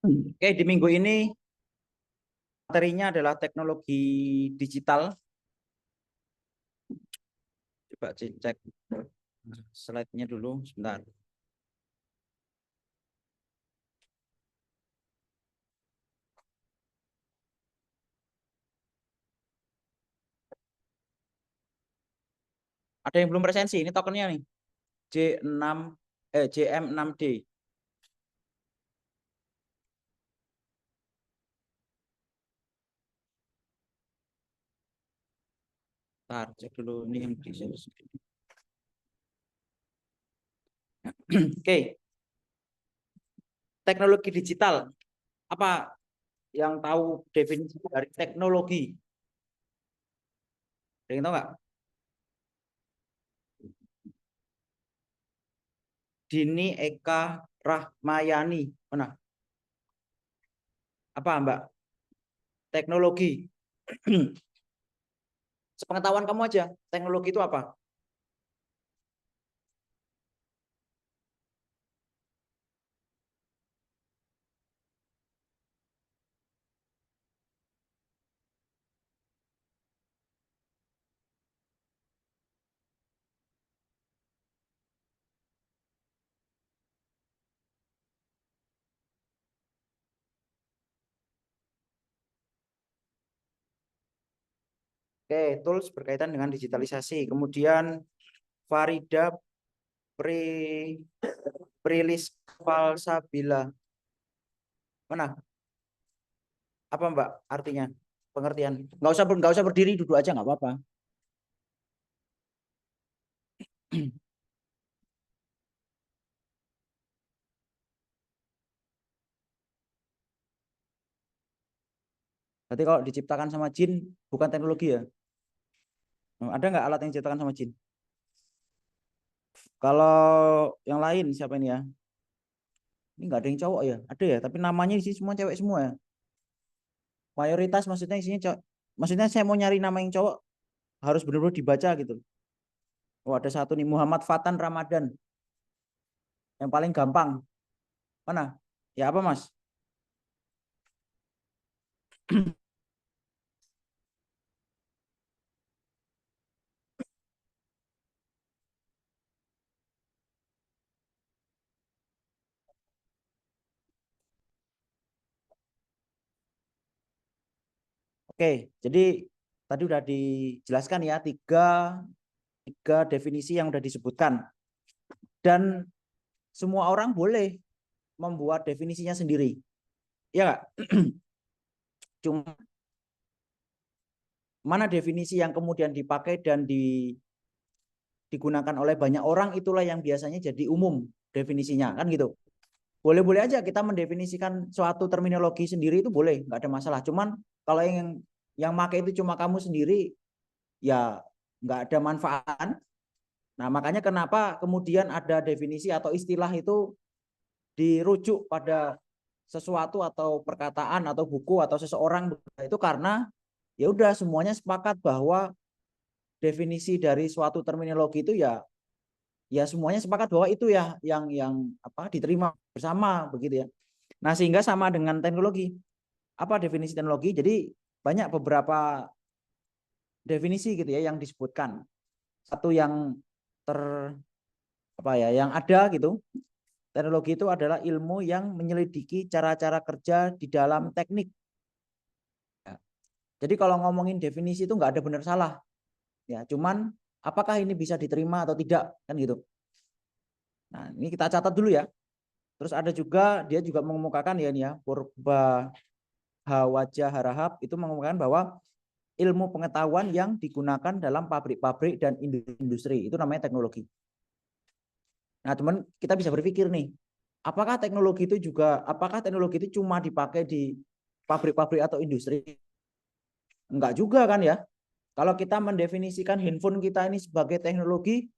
Oke, di minggu ini materinya adalah teknologi digital. Coba cek slide-nya dulu sebentar. Ada yang belum presensi, ini tokennya nih. J6 JM6D. Ntar cek dulu ini yang di Oke, teknologi digital. Apa yang tahu definisi dari teknologi? Ada yang tahu nggak? Dini Eka Rahmayani. Mana? Apa Mbak? Teknologi. Sepengetahuan kamu aja, teknologi itu apa? Oke, tools berkaitan dengan digitalisasi. Kemudian Farida Prilis Falsabila. Mana? Apa Mbak artinya? Pengertian. Nggak usah berdiri, duduk aja nggak apa-apa. Berarti kalau diciptakan sama jin bukan teknologi ya? Ada nggak alat yang diciptakan sama jin? Kalau yang lain siapa ini ya? Ini nggak ada yang cowok ya? Ada ya, tapi namanya sih semua cewek semua ya. Mayoritas maksudnya isinya cowok. Maksudnya saya mau nyari nama yang cowok harus benar-benar dibaca gitu. Oh, ada satu nih Muhammad Fatan Ramadan. Yang paling gampang. Mana? Ya apa, Mas? Oke, jadi tadi udah dijelaskan ya tiga definisi yang udah disebutkan. Dan semua orang boleh membuat definisinya sendiri. Ya nggak? Cuma mana definisi yang kemudian dipakai dan digunakan oleh banyak orang itulah yang biasanya jadi umum definisinya kan gitu. Boleh-boleh aja kita mendefinisikan suatu terminologi sendiri itu boleh, nggak ada masalah. Cuman kalau yang pakai itu cuma kamu sendiri, ya nggak ada manfaat. Nah makanya kenapa kemudian ada definisi atau istilah itu dirujuk pada sesuatu atau perkataan atau buku atau seseorang itu karena ya udah semuanya sepakat bahwa definisi dari suatu terminologi itu ya semuanya sepakat bahwa itu ya yang apa diterima bersama begitu ya. Nah, sehingga sama dengan teknologi. Apa definisi teknologi? Jadi banyak beberapa definisi gitu ya yang disebutkan. Satu yang ter apa ya, yang ada gitu. Teknologi itu adalah ilmu yang menyelidiki cara-cara kerja di dalam teknik. Ya. Jadi kalau ngomongin definisi itu nggak ada benar salah. Ya, cuman apakah ini bisa diterima atau tidak kan gitu. Nah, ini kita catat dulu ya. Terus ada juga dia juga mengemukakan ya ini ya Purba Hawajah Harahap itu mengemukakan bahwa ilmu pengetahuan yang digunakan dalam pabrik-pabrik dan industri itu namanya teknologi. Nah, teman kita bisa berpikir nih, apakah teknologi itu cuma dipakai di pabrik-pabrik atau industri? Enggak juga kan ya. Kalau kita mendefinisikan handphone kita ini sebagai teknologi,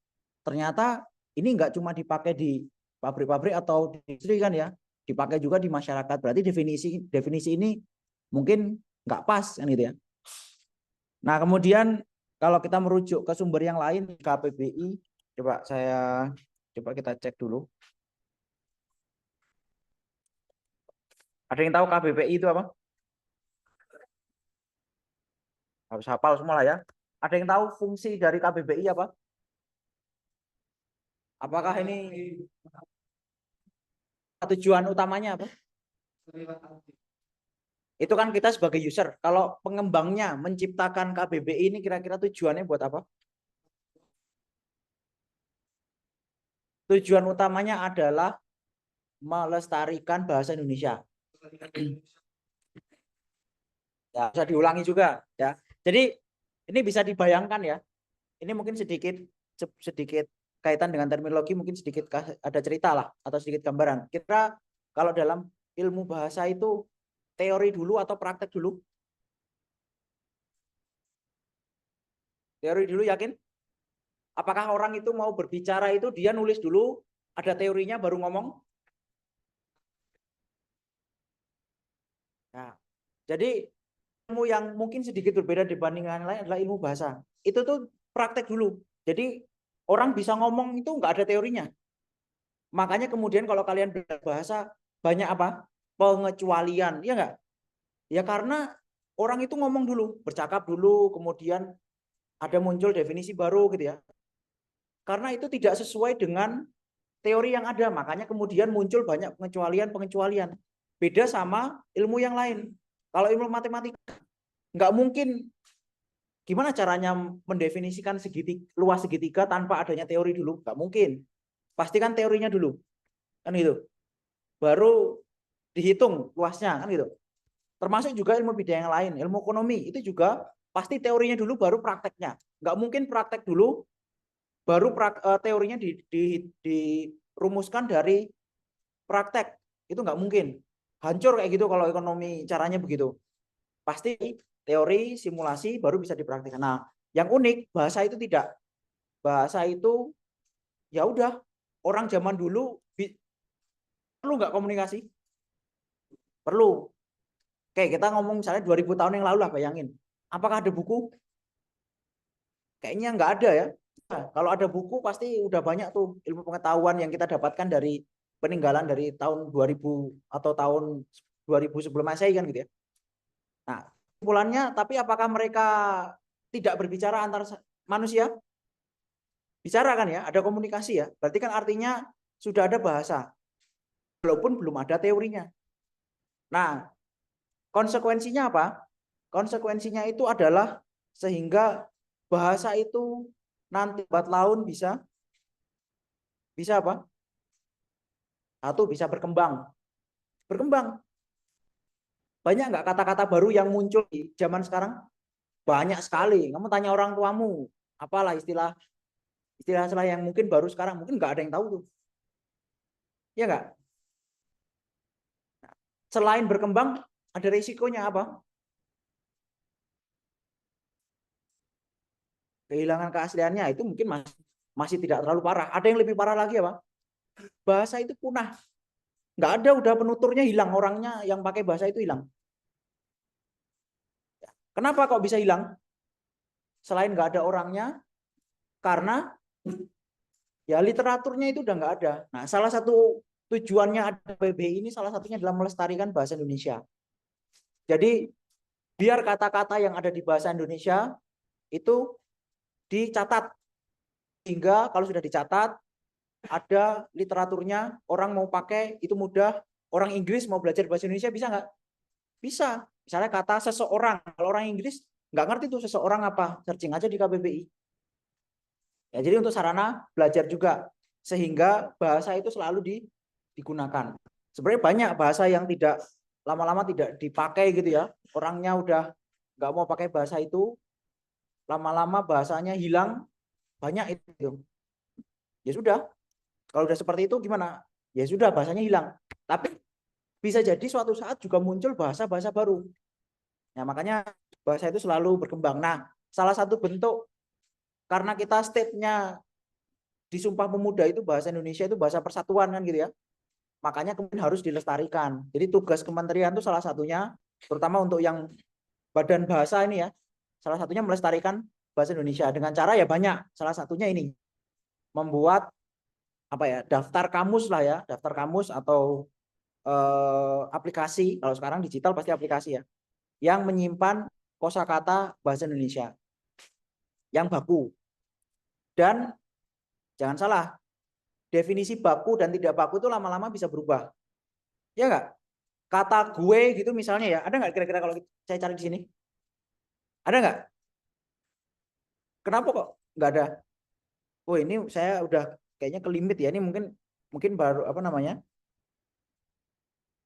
ternyata ini nggak cuma dipakai di pabrik-pabrik atau di industri kan ya, dipakai juga di masyarakat. Berarti definisi ini mungkin nggak pas kan gitu ya. Nah kemudian kalau kita merujuk ke sumber yang lain KBBI, coba kita cek dulu. Ada yang tahu KBBI itu apa? Harus hafal semua lah ya. Ada yang tahu fungsi dari KBBI apa? Apakah ini tujuan utamanya apa? Itu kan kita sebagai user. Kalau pengembangnya menciptakan KBBI ini kira-kira tujuannya buat apa? Tujuan utamanya adalah melestarikan bahasa Indonesia. Ya, bisa diulangi juga ya. Jadi ini bisa dibayangkan ya. Ini mungkin sedikit kaitan dengan terminologi, mungkin sedikit ada cerita lah atau sedikit gambaran. Kira kalau dalam ilmu bahasa itu teori dulu atau praktek dulu? Teori dulu yakin? Apakah orang itu mau berbicara itu dia nulis dulu, ada teorinya baru ngomong? Nah, jadi ilmu yang mungkin sedikit berbeda dibandingkan lain adalah ilmu bahasa. Itu tuh praktek dulu. Jadi orang bisa ngomong itu nggak ada teorinya. Makanya kemudian kalau kalian belajar bahasa banyak apa? Pengecualian, ya nggak? Ya karena orang itu ngomong dulu, bercakap dulu, kemudian ada muncul definisi baru gitu ya. Karena itu tidak sesuai dengan teori yang ada, makanya kemudian muncul banyak pengecualian. Beda sama ilmu yang lain. Kalau ilmu matematika nggak mungkin gimana caranya mendefinisikan luas segitiga tanpa adanya teori dulu, nggak mungkin. Pastikan teorinya dulu, kan gitu. Baru dihitung luasnya, kan gitu. Termasuk juga ilmu bidang yang lain, ilmu ekonomi itu juga pasti teorinya dulu baru prakteknya. Nggak mungkin praktek dulu baru teorinya dirumuskan dari praktek. Itu nggak mungkin. Hancur kayak gitu kalau ekonomi caranya begitu. Pasti teori, simulasi baru bisa dipraktikkan. Nah, yang unik bahasa itu tidak. Bahasa itu ya udah orang zaman dulu perlu nggak komunikasi? Perlu. Kayak kita ngomong misalnya 2000 tahun yang lalu lah, bayangin. Apakah ada buku? Kayaknya nggak ada ya. Nah, kalau ada buku pasti udah banyak tuh ilmu pengetahuan yang kita dapatkan dari peninggalan dari tahun 2000 atau tahun 2000 sebelum Masehi kan gitu ya. Nah, kesimpulannya tapi apakah mereka tidak berbicara antar manusia? Bicara kan ya, ada komunikasi ya. Berarti kan artinya sudah ada bahasa walaupun belum ada teorinya. Nah, konsekuensinya apa? Konsekuensinya itu adalah sehingga bahasa itu nanti lambat laun bisa apa? Satu bisa berkembang. Berkembang. Banyak nggak kata-kata baru yang muncul di zaman sekarang? Banyak sekali. Kamu tanya orang tuamu, apalah istilah yang mungkin baru sekarang, mungkin nggak ada yang tahu tuh. Ya nggak? Selain berkembang, ada risikonya apa? Kehilangan keasliannya itu mungkin masih tidak terlalu parah. Ada yang lebih parah lagi apa? Bahasa itu punah. Nggak ada, udah penuturnya hilang, orangnya yang pakai bahasa itu hilang. Kenapa kok bisa hilang? Selain nggak ada orangnya, karena ya literaturnya itu udah nggak ada. Nah, salah satu tujuannya ada PBI ini salah satunya adalah melestarikan bahasa Indonesia. Jadi biar kata-kata yang ada di bahasa Indonesia itu dicatat, hingga kalau sudah dicatat ada literaturnya, orang mau pakai itu mudah. Orang Inggris mau belajar bahasa Indonesia bisa nggak? Bisa. Misalnya kata seseorang, kalau orang Inggris nggak ngerti tuh seseorang apa, searching aja di KBBI. Ya, jadi untuk sarana belajar juga, sehingga bahasa itu selalu digunakan. Sebenarnya banyak bahasa yang tidak lama-lama tidak dipakai gitu ya. Orangnya udah nggak mau pakai bahasa itu, lama-lama bahasanya hilang, banyak itu. Ya sudah, kalau udah seperti itu gimana? Ya sudah, bahasanya hilang. Tapi bisa jadi suatu saat juga muncul bahasa-bahasa baru. Nah, makanya bahasa itu selalu berkembang. Nah, salah satu bentuk karena kita state-nya di Sumpah Pemuda itu bahasa Indonesia itu bahasa persatuan kan gitu ya. Makanya kemudian harus dilestarikan. Jadi tugas kementerian itu salah satunya, terutama untuk yang badan bahasa ini ya, salah satunya melestarikan bahasa Indonesia dengan cara ya banyak. Salah satunya ini membuat apa ya, daftar kamus lah ya, daftar kamus atau aplikasi. Kalau sekarang digital pasti aplikasi ya, yang menyimpan kosakata bahasa Indonesia yang baku. Dan jangan salah, definisi baku dan tidak baku itu lama-lama bisa berubah. Ya enggak? Kata gue gitu misalnya ya, ada nggak kira-kira kalau saya cari di sini? Ada nggak? Kenapa kok nggak ada? Oh ini saya udah kayaknya ke limit ya. Ini mungkin mungkin baru apa namanya?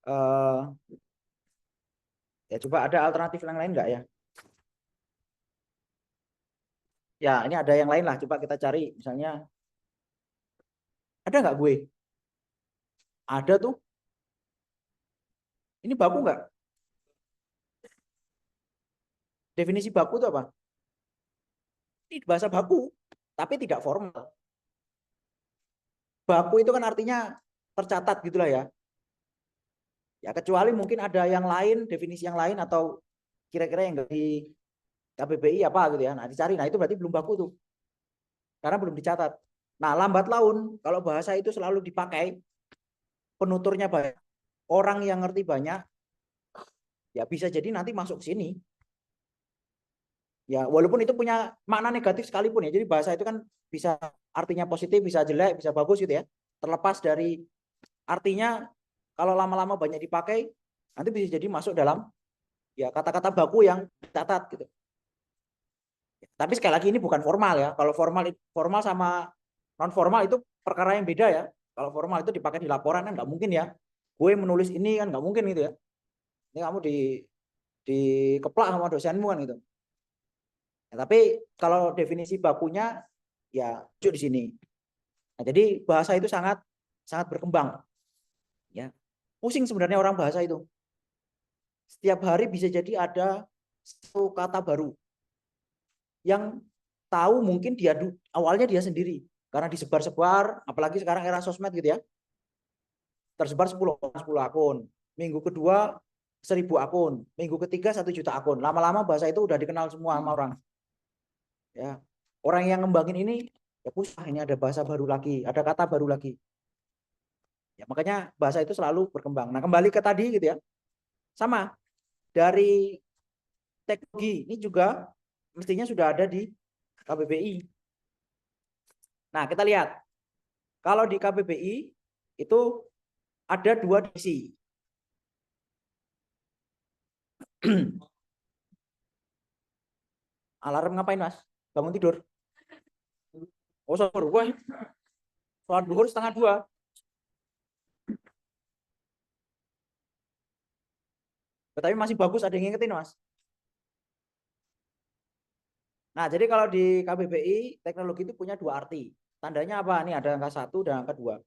Uh, ya coba ada alternatif yang lain nggak ya? Ya ini ada yang lain lah. Coba kita cari misalnya ada nggak gue? Ada tuh. Ini baku nggak? Definisi baku itu apa? Ini bahasa baku, tapi tidak formal. Baku itu kan artinya tercatat gitulah ya. Ya kecuali mungkin ada yang lain, definisi yang lain atau kira-kira yang dari KBBI apa gitu ya. Nah dicari, nah itu berarti belum baku tuh. Karena belum dicatat. Nah lambat laun, kalau bahasa itu selalu dipakai, penuturnya banyak, orang yang ngerti banyak, ya bisa jadi nanti masuk sini. Ya walaupun itu punya makna negatif sekalipun ya. Jadi bahasa itu kan bisa artinya positif, bisa jelek, bisa bagus gitu ya. Terlepas dari artinya, kalau lama-lama banyak dipakai, nanti bisa jadi masuk dalam ya kata-kata baku yang dicatat gitu. Tapi sekali lagi ini bukan formal ya. Kalau formal sama non formal itu perkara yang beda ya. Kalau formal itu dipakai di laporan kan nggak mungkin ya. Gue menulis ini kan nggak mungkin gitu ya. Ini kamu dikeplak sama dosenmu kan gitu. Ya, tapi kalau definisi bakunya ya di sini. Nah, jadi bahasa itu sangat sangat berkembang. Ya, pusing sebenarnya orang bahasa itu. Setiap hari bisa jadi ada satu kata baru yang tahu mungkin dia awalnya dia sendiri karena disebar-sebar, apalagi sekarang era sosmed gitu ya, tersebar 10 akun, minggu kedua 1000 akun, minggu ketiga 1 juta akun, lama-lama bahasa itu udah dikenal semua sama orang ya. Orang yang ngembangin ini ya pusah, ini ada bahasa baru lagi, ada kata baru lagi ya, makanya bahasa itu selalu berkembang. Nah kembali ke tadi gitu ya, sama dari teknologi ini juga mestinya sudah ada di KBBI. Nah, kita lihat. Kalau di KBBI itu ada 2 divisi. Alarm ngapain, Mas? Bangun tidur. Oh, sahur. Wah, sholat duhur 1:30. Tapi masih bagus ada yang ngingetin, Mas. Nah, jadi kalau di KBBI, teknologi itu punya 2 arti. Tandanya apa? Ini ada angka 1 dan angka 2.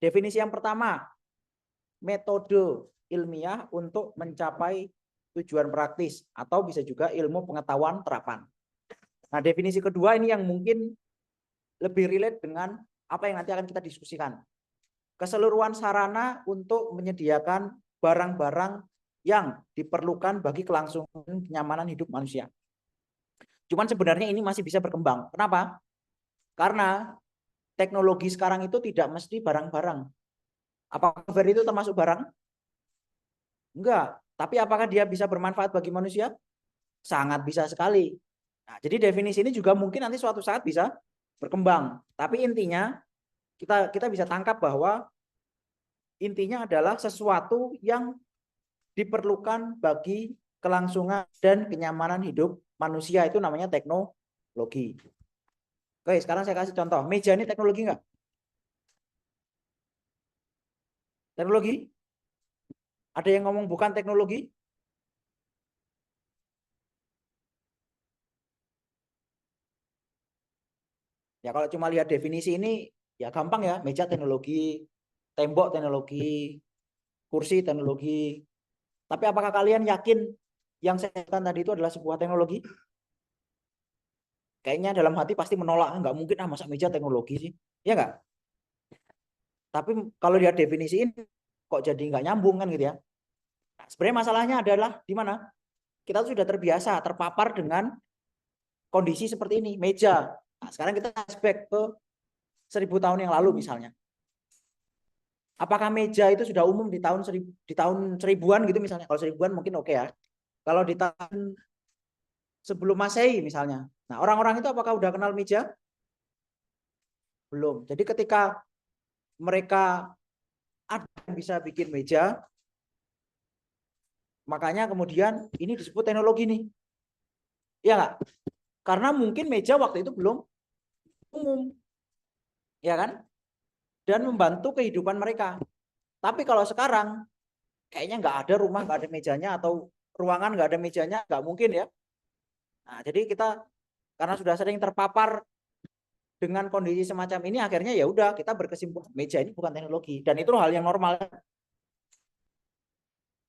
Definisi yang pertama, metode ilmiah untuk mencapai tujuan praktis atau bisa juga ilmu pengetahuan terapan. Nah, definisi kedua ini yang mungkin lebih relate dengan apa yang nanti akan kita diskusikan. Keseluruhan sarana untuk menyediakan barang-barang yang diperlukan bagi kelangsungan kenyamanan hidup manusia. Cuman sebenarnya ini masih bisa berkembang. Kenapa? Karena teknologi sekarang itu tidak mesti barang-barang. Apakah software itu termasuk barang? Enggak. Tapi apakah dia bisa bermanfaat bagi manusia? Sangat bisa sekali. Nah, jadi definisi ini juga mungkin nanti suatu saat bisa berkembang. Tapi intinya kita bisa tangkap bahwa intinya adalah sesuatu yang diperlukan bagi kelangsungan dan kenyamanan hidup manusia, itu namanya teknologi. Oke, sekarang saya kasih contoh. Meja ini teknologi enggak? Teknologi? Ada yang ngomong bukan teknologi? Ya kalau cuma lihat definisi ini ya gampang ya, meja teknologi, tembok teknologi, kursi teknologi. Tapi apakah kalian yakin yang saya katakan tadi itu adalah sebuah teknologi? kayaknya dalam hati pasti menolak, nggak mungkin masa meja teknologi sih, ya nggak? Tapi kalau dia definisiin kok jadi nggak nyambung kan gitu ya. Nah, sebenarnya masalahnya adalah di mana? Kita sudah terbiasa terpapar dengan kondisi seperti ini, meja. Nah, sekarang kita flashback ke 1000 tahun yang lalu misalnya. Apakah meja itu sudah umum di tahun seribuan gitu misalnya? Kalau seribuan mungkin oke ya. Kalau di tahun sebelum Masehi misalnya. Nah, orang-orang itu apakah udah kenal meja? Belum. Jadi ketika mereka ada yang bisa bikin meja, makanya kemudian ini disebut teknologi nih. Iya nggak? Karena mungkin meja waktu itu belum umum, ya kan? Dan membantu kehidupan mereka. Tapi kalau sekarang kayaknya nggak ada rumah nggak ada mejanya atau ruangan nggak ada mejanya, nggak mungkin ya. Nah, jadi kita karena sudah sering terpapar dengan kondisi semacam ini, akhirnya ya udah kita berkesimpulan meja ini bukan teknologi dan itu hal yang normal.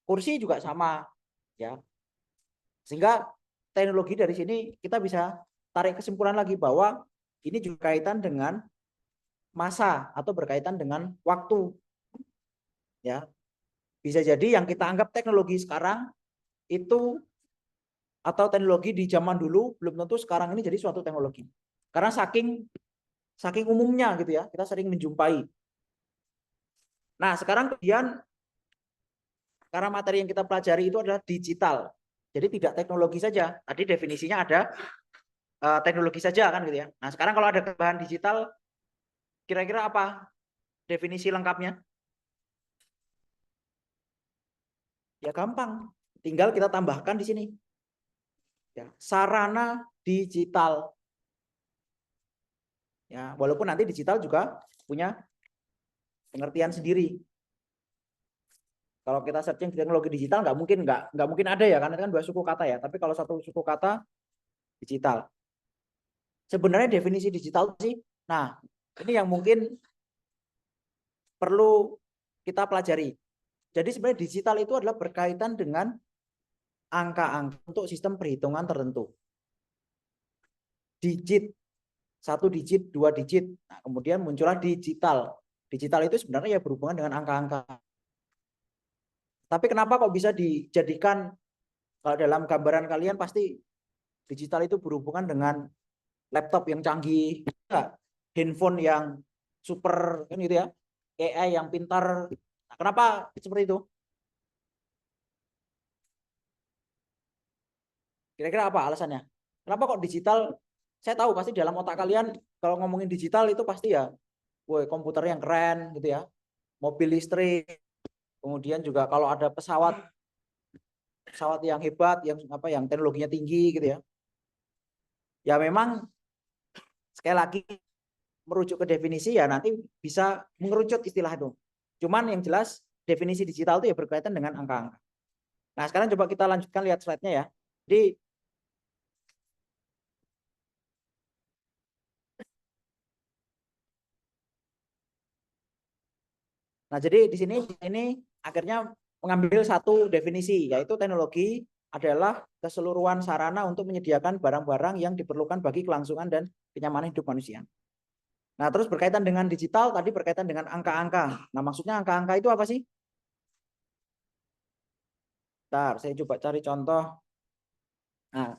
Kursi juga sama, ya. Sehingga teknologi dari sini kita bisa tarik kesimpulan lagi bahwa ini juga kaitan dengan masa atau berkaitan dengan waktu, ya. Bisa jadi yang kita anggap teknologi sekarang itu atau teknologi di zaman dulu belum tentu sekarang ini jadi suatu teknologi. Karena saking umumnya gitu ya, kita sering menjumpai. Nah, sekarang kemudian karena materi yang kita pelajari itu adalah digital. Jadi tidak teknologi saja. Tadi definisinya ada teknologi saja kan gitu ya. Nah, sekarang kalau ada bahan digital kira-kira apa definisi lengkapnya? Ya gampang. Tinggal kita tambahkan di sini. Ya, sarana digital. Ya, walaupun nanti digital juga punya pengertian sendiri. Kalau kita searching teknologi digital nggak mungkin ada ya karena kan dua suku kata ya. Tapi kalau satu suku kata digital. Sebenarnya definisi digital sih. Nah, ini yang mungkin perlu kita pelajari. Jadi sebenarnya digital itu adalah berkaitan dengan angka-angka untuk sistem perhitungan tertentu. Digit, satu digit, dua digit. Nah, kemudian muncullah digital. Digital itu sebenarnya ya berhubungan dengan angka-angka. Tapi kenapa kok bisa dijadikan, kalau dalam gambaran kalian pasti digital itu berhubungan dengan laptop yang canggih, handphone yang super kan gitu ya, AI yang pintar. Nah, kenapa seperti itu? Kira-kira apa alasannya? Kenapa kok digital? Saya tahu pasti dalam otak kalian kalau ngomongin digital itu pasti ya, woi komputer yang keren gitu ya, mobil listrik, kemudian juga kalau ada pesawat pesawat yang hebat, yang apa, yang teknologinya tinggi gitu ya. Ya memang sekali lagi merujuk ke definisi ya nanti bisa mengerucut istilah itu. Cuman yang jelas definisi digital itu ya berkaitan dengan angka-angka. Nah sekarang coba kita lanjutkan lihat slide-nya ya. Jadi nah, jadi di sini ini akhirnya mengambil satu definisi, yaitu teknologi adalah keseluruhan sarana untuk menyediakan barang-barang yang diperlukan bagi kelangsungan dan kenyamanan hidup manusia. Nah, terus berkaitan dengan digital, tadi berkaitan dengan angka-angka. Nah, maksudnya angka-angka itu apa sih? Bentar, saya coba cari contoh. Nah,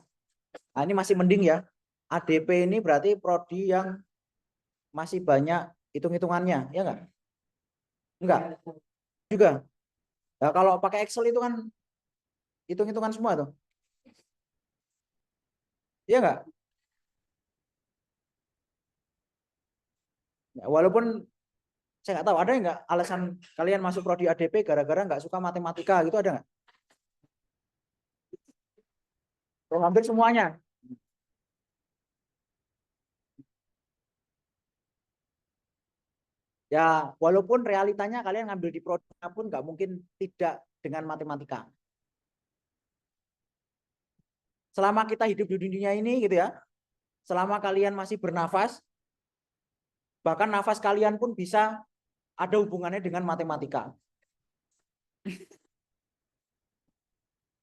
ini masih mending ya. ADP ini berarti prodi yang masih banyak hitung-hitungannya, ya enggak? Enggak juga. Nah, kalau pakai Excel itu kan hitung-hitungan semua tuh. Iya enggak? Ya, walaupun saya nggak tahu ada nggak alasan kalian masuk prodi ADP gara-gara nggak suka matematika gitu, ada nggak? Oh, hampir semuanya. Ya, walaupun realitanya kalian ngambil di prodi pun nggak mungkin tidak dengan matematika. Selama kita hidup di dunia ini gitu ya, selama kalian masih bernafas, bahkan nafas kalian pun bisa ada hubungannya dengan matematika.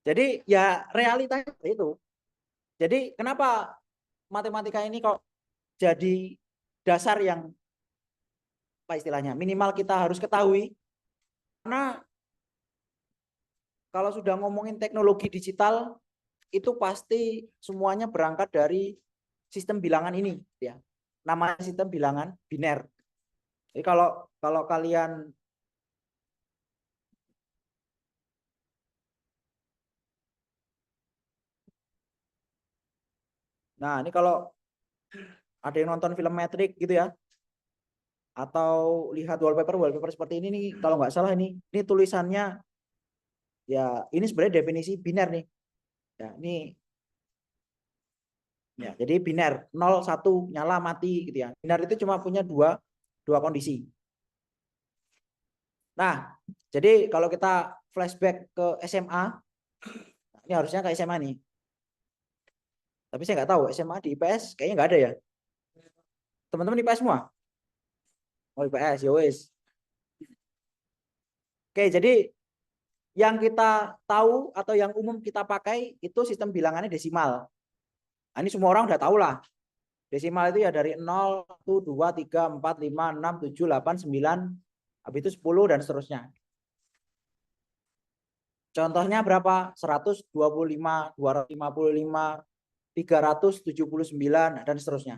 Jadi ya realitanya itu. Jadi kenapa matematika ini kok jadi dasar yang apa istilahnya? Minimal kita harus ketahui. Karena kalau sudah ngomongin teknologi digital itu pasti semuanya berangkat dari sistem bilangan ini ya. Namanya sistem bilangan biner. Jadi kalau kalian nah, ini kalau ada yang nonton film Matrix gitu ya, atau lihat wallpaper seperti ini nih, kalau nggak salah ini tulisannya ya, ini sebenarnya definisi biner nih. Ya, ini ya, jadi biner 0 1 nyala mati gitu ya. Biner itu cuma punya dua kondisi. Nah, jadi kalau kita flashback ke SMA, ini harusnya ke SMA nih. Tapi saya nggak tahu SMA di IPS kayaknya nggak ada ya. Teman-teman IPS semua? Oh IPS, ya wes. Oke, jadi yang kita tahu atau yang umum kita pakai itu sistem bilangannya desimal. Nah, ini semua orang udah tahu lah. Desimal itu ya dari 0, 1, 2, 3, 4, 5, 6, 7, 8, 9, habis itu 10 dan seterusnya. Contohnya berapa? 125, 255, 379 dan seterusnya.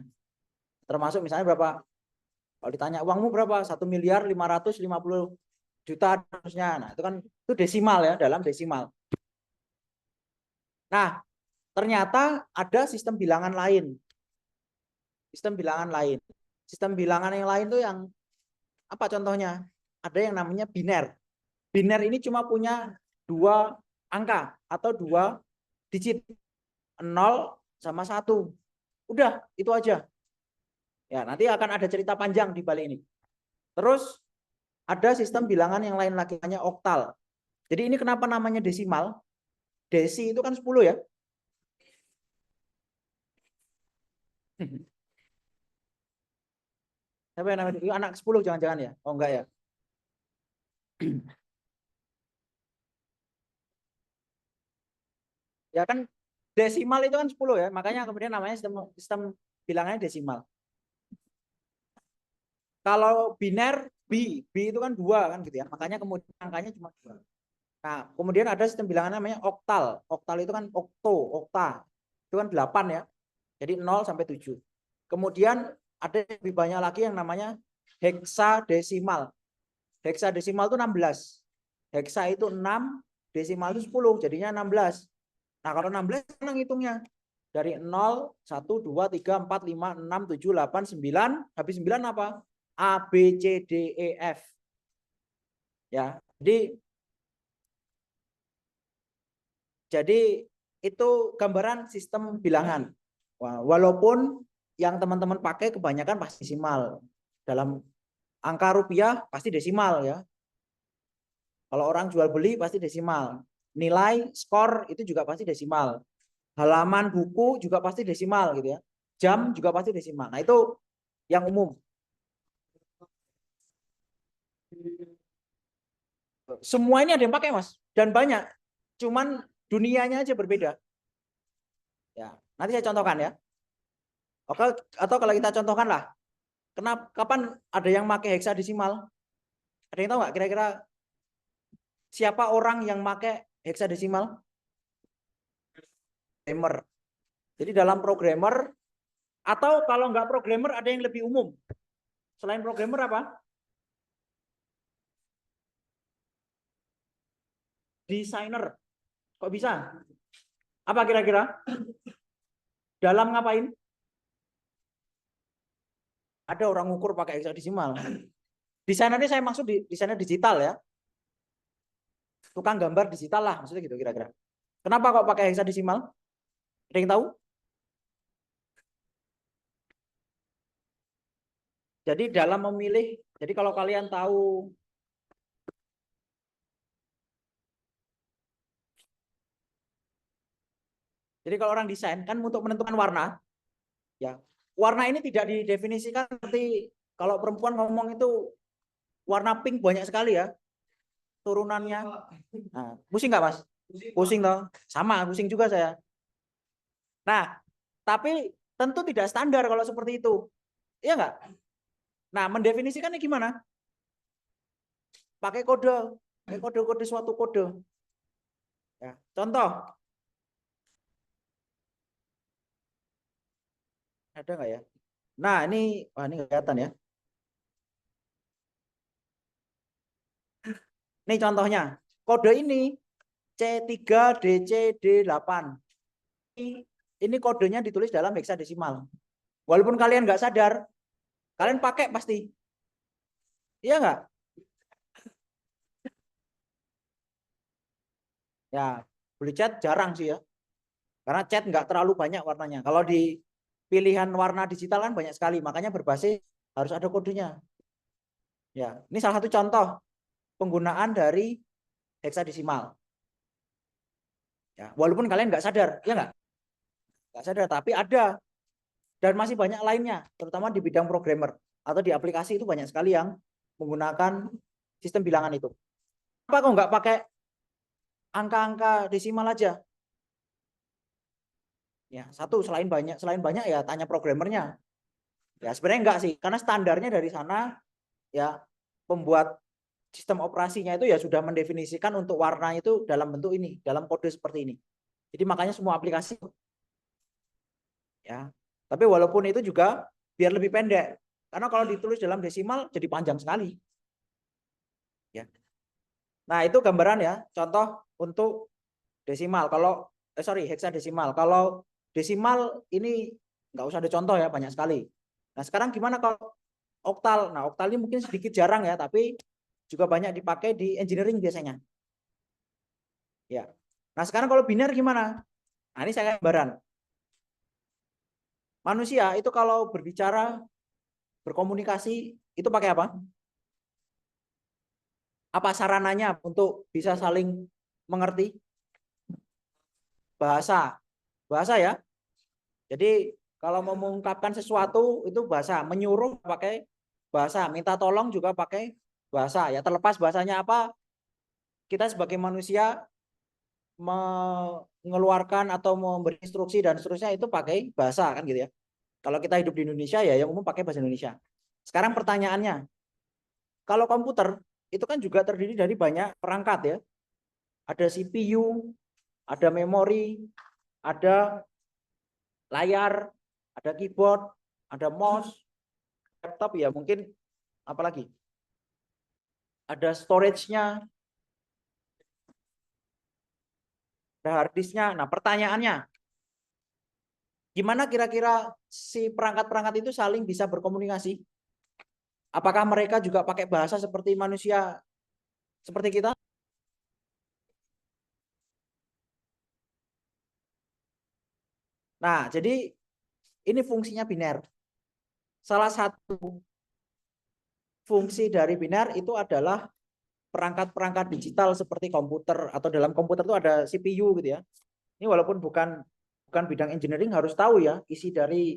Termasuk misalnya berapa? Kalau ditanya uangmu berapa? 1.550.000.000 terusnya. Nah, itu kan itu desimal ya, dalam desimal. Nah, ternyata ada sistem bilangan lain. Sistem bilangan lain. Sistem bilangan yang lain tuh yang apa contohnya? Ada yang namanya biner. Biner ini cuma punya dua angka atau dua digit, 0 sama 1. Udah, itu aja. Ya, nanti akan ada cerita panjang di balik ini. Terus ada sistem bilangan yang lain lagi, namanya oktal. Jadi ini kenapa namanya desimal? Desi itu kan 10 ya. Siapa yang namanya? Anak 10 jangan-jangan ya? Oh enggak ya. Ya kan desimal itu kan 10 ya. Makanya kemudian namanya sistem bilangannya desimal. Kalau biner B itu kan 2 kan gitu ya. Makanya kemudian angkanya cuma 2. Nah, kemudian ada sistem bilangan namanya oktal. Oktal itu kan okta. Itu kan 8 ya. Jadi 0 sampai 7. Kemudian ada lebih banyak lagi yang namanya heksadesimal. Heksadesimal itu 16. Heksa itu 6, desimal itu 10, jadinya 16. Nah, kalau 16 mana ngitungnya? Dari 0, 1, 2, 3, 4, 5, 6, 7, 8, 9. Habis 9 apa? A, B, C, D, E, F. Ya, jadi itu gambaran sistem bilangan. Walaupun yang teman-teman pakai kebanyakan pasti desimal. Dalam angka rupiah pasti desimal ya. Kalau orang jual beli pasti desimal. Nilai, skor itu juga pasti desimal. Halaman buku juga pasti desimal gitu ya. Jam juga pasti desimal. Nah, itu yang umum. Semua ini ada yang pakai, Mas, dan banyak. Cuman dunianya aja berbeda. Ya, nanti saya contohkan ya. Oke, atau kalau kita contohkan lah, kapan ada yang pakai heksadesimal? Ada yang tahu nggak kira-kira siapa orang yang pakai heksadesimal? Programmer. Jadi dalam programmer, atau kalau nggak programmer ada yang lebih umum. Selain programmer apa? Desainer. Kok bisa? Apa kira-kira? Dalam ngapain? Ada orang ukur pakai heksadesimal. Desainer ini saya maksud desainer digital ya. Tukang gambar digital lah, maksudnya gitu kira-kira. Kenapa kok pakai heksadesimal? Ada yang tahu? Jadi dalam memilih, jadi kalau kalian tahu jadi kalau orang desain kan untuk menentukan warna, ya. Warna ini tidak didefinisikan seperti kalau perempuan ngomong itu warna pink banyak sekali ya turunannya. Nah, pusing nggak Mas? Pusing toh? Sama, pusing juga saya. Nah, tapi Tentu tidak standar kalau seperti itu. Iya nggak? Nah, mendefinisikannya gimana? Pakai kode suatu kode. Ya, contoh, ada nggak ya? Nah, ini kelihatan ya. Nih contohnya, kode ini C3DCD8. Ini kodenya ditulis dalam heksadesimal. Walaupun kalian nggak sadar, kalian pakai pasti. Iya nggak? Ya, beli cat jarang sih ya. Karena cat nggak terlalu banyak warnanya. Kalau di pilihan warna digital kan banyak sekali. Makanya berbasis harus ada kodenya. Ya, ini salah satu contoh penggunaan dari heksadesimal. Ya, walaupun kalian nggak sadar, ya nggak sadar, tapi ada dan masih banyak lainnya, terutama di bidang programmer atau di aplikasi itu banyak sekali yang menggunakan sistem bilangan itu. Apa kok nggak pakai angka-angka desimal aja? Ya, satu selain banyak ya tanya programmernya. Ya sebenarnya enggak sih, karena standarnya dari sana ya pembuat sistem operasinya itu ya sudah mendefinisikan untuk warna itu dalam bentuk ini, dalam kode seperti ini. Jadi makanya semua aplikasi ya. Tapi walaupun itu juga biar lebih pendek. Karena kalau ditulis dalam desimal jadi panjang sekali. Ya. Nah, itu gambaran ya, contoh untuk desimal. Kalau heksadesimal. Kalau desimal ini nggak usah ada contoh ya, banyak sekali. Nah, sekarang gimana kalau oktal? Nah, oktal ini mungkin sedikit jarang ya, tapi juga banyak dipakai di engineering biasanya. Ya. Nah, sekarang kalau biner gimana? Nah, ini saya gambaran. Manusia itu kalau berbicara, berkomunikasi, itu pakai apa? Apa sarananya untuk bisa saling mengerti? Bahasa. Bahasa ya. Jadi kalau mau mengungkapkan sesuatu itu bahasa, menyuruh pakai bahasa, minta tolong juga pakai bahasa. Ya terlepas bahasanya apa, kita sebagai manusia mengeluarkan atau memberi instruksi dan seterusnya itu pakai bahasa kan gitu ya. Kalau kita hidup di Indonesia ya yang umum pakai bahasa Indonesia. Sekarang pertanyaannya, kalau komputer itu kan juga terdiri dari banyak perangkat ya. Ada CPU, ada memori, ada layar, ada keyboard, ada mouse, laptop ya mungkin apalagi ada storage-nya, ada hard disk-nya. Nah, pertanyaannya, gimana kira-kira si perangkat-perangkat itu saling bisa berkomunikasi? Apakah mereka juga pakai bahasa seperti manusia seperti kita? Nah, jadi ini fungsinya biner. Salah satu fungsi dari biner itu adalah perangkat-perangkat digital seperti komputer atau dalam komputer itu ada CPU gitu ya. Ini walaupun bukan bidang engineering harus tahu ya isi dari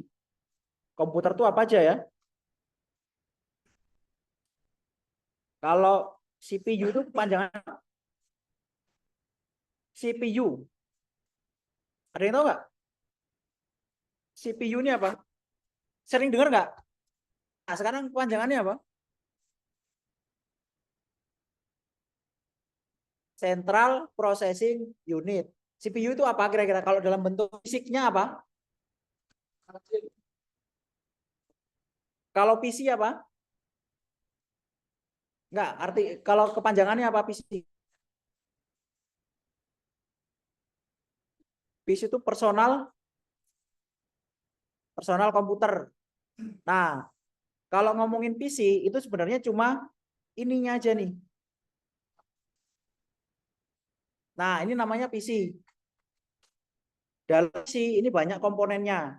komputer itu apa aja ya. Kalau CPU itu panjangan CPU. Ada yang tahu nggak? CPU ini apa? Sering dengar nggak? Nah, sekarang panjangannya apa? Central Processing Unit. CPU itu apa kira-kira? Kalau dalam bentuk fisiknya apa? Kalau PC apa? Enggak, arti kalau kepanjangannya apa PC? PC itu personal komputer. Nah, kalau ngomongin PC itu sebenarnya cuma ininya aja nih. Nah, ini namanya PC. Dalam PC ini banyak komponennya.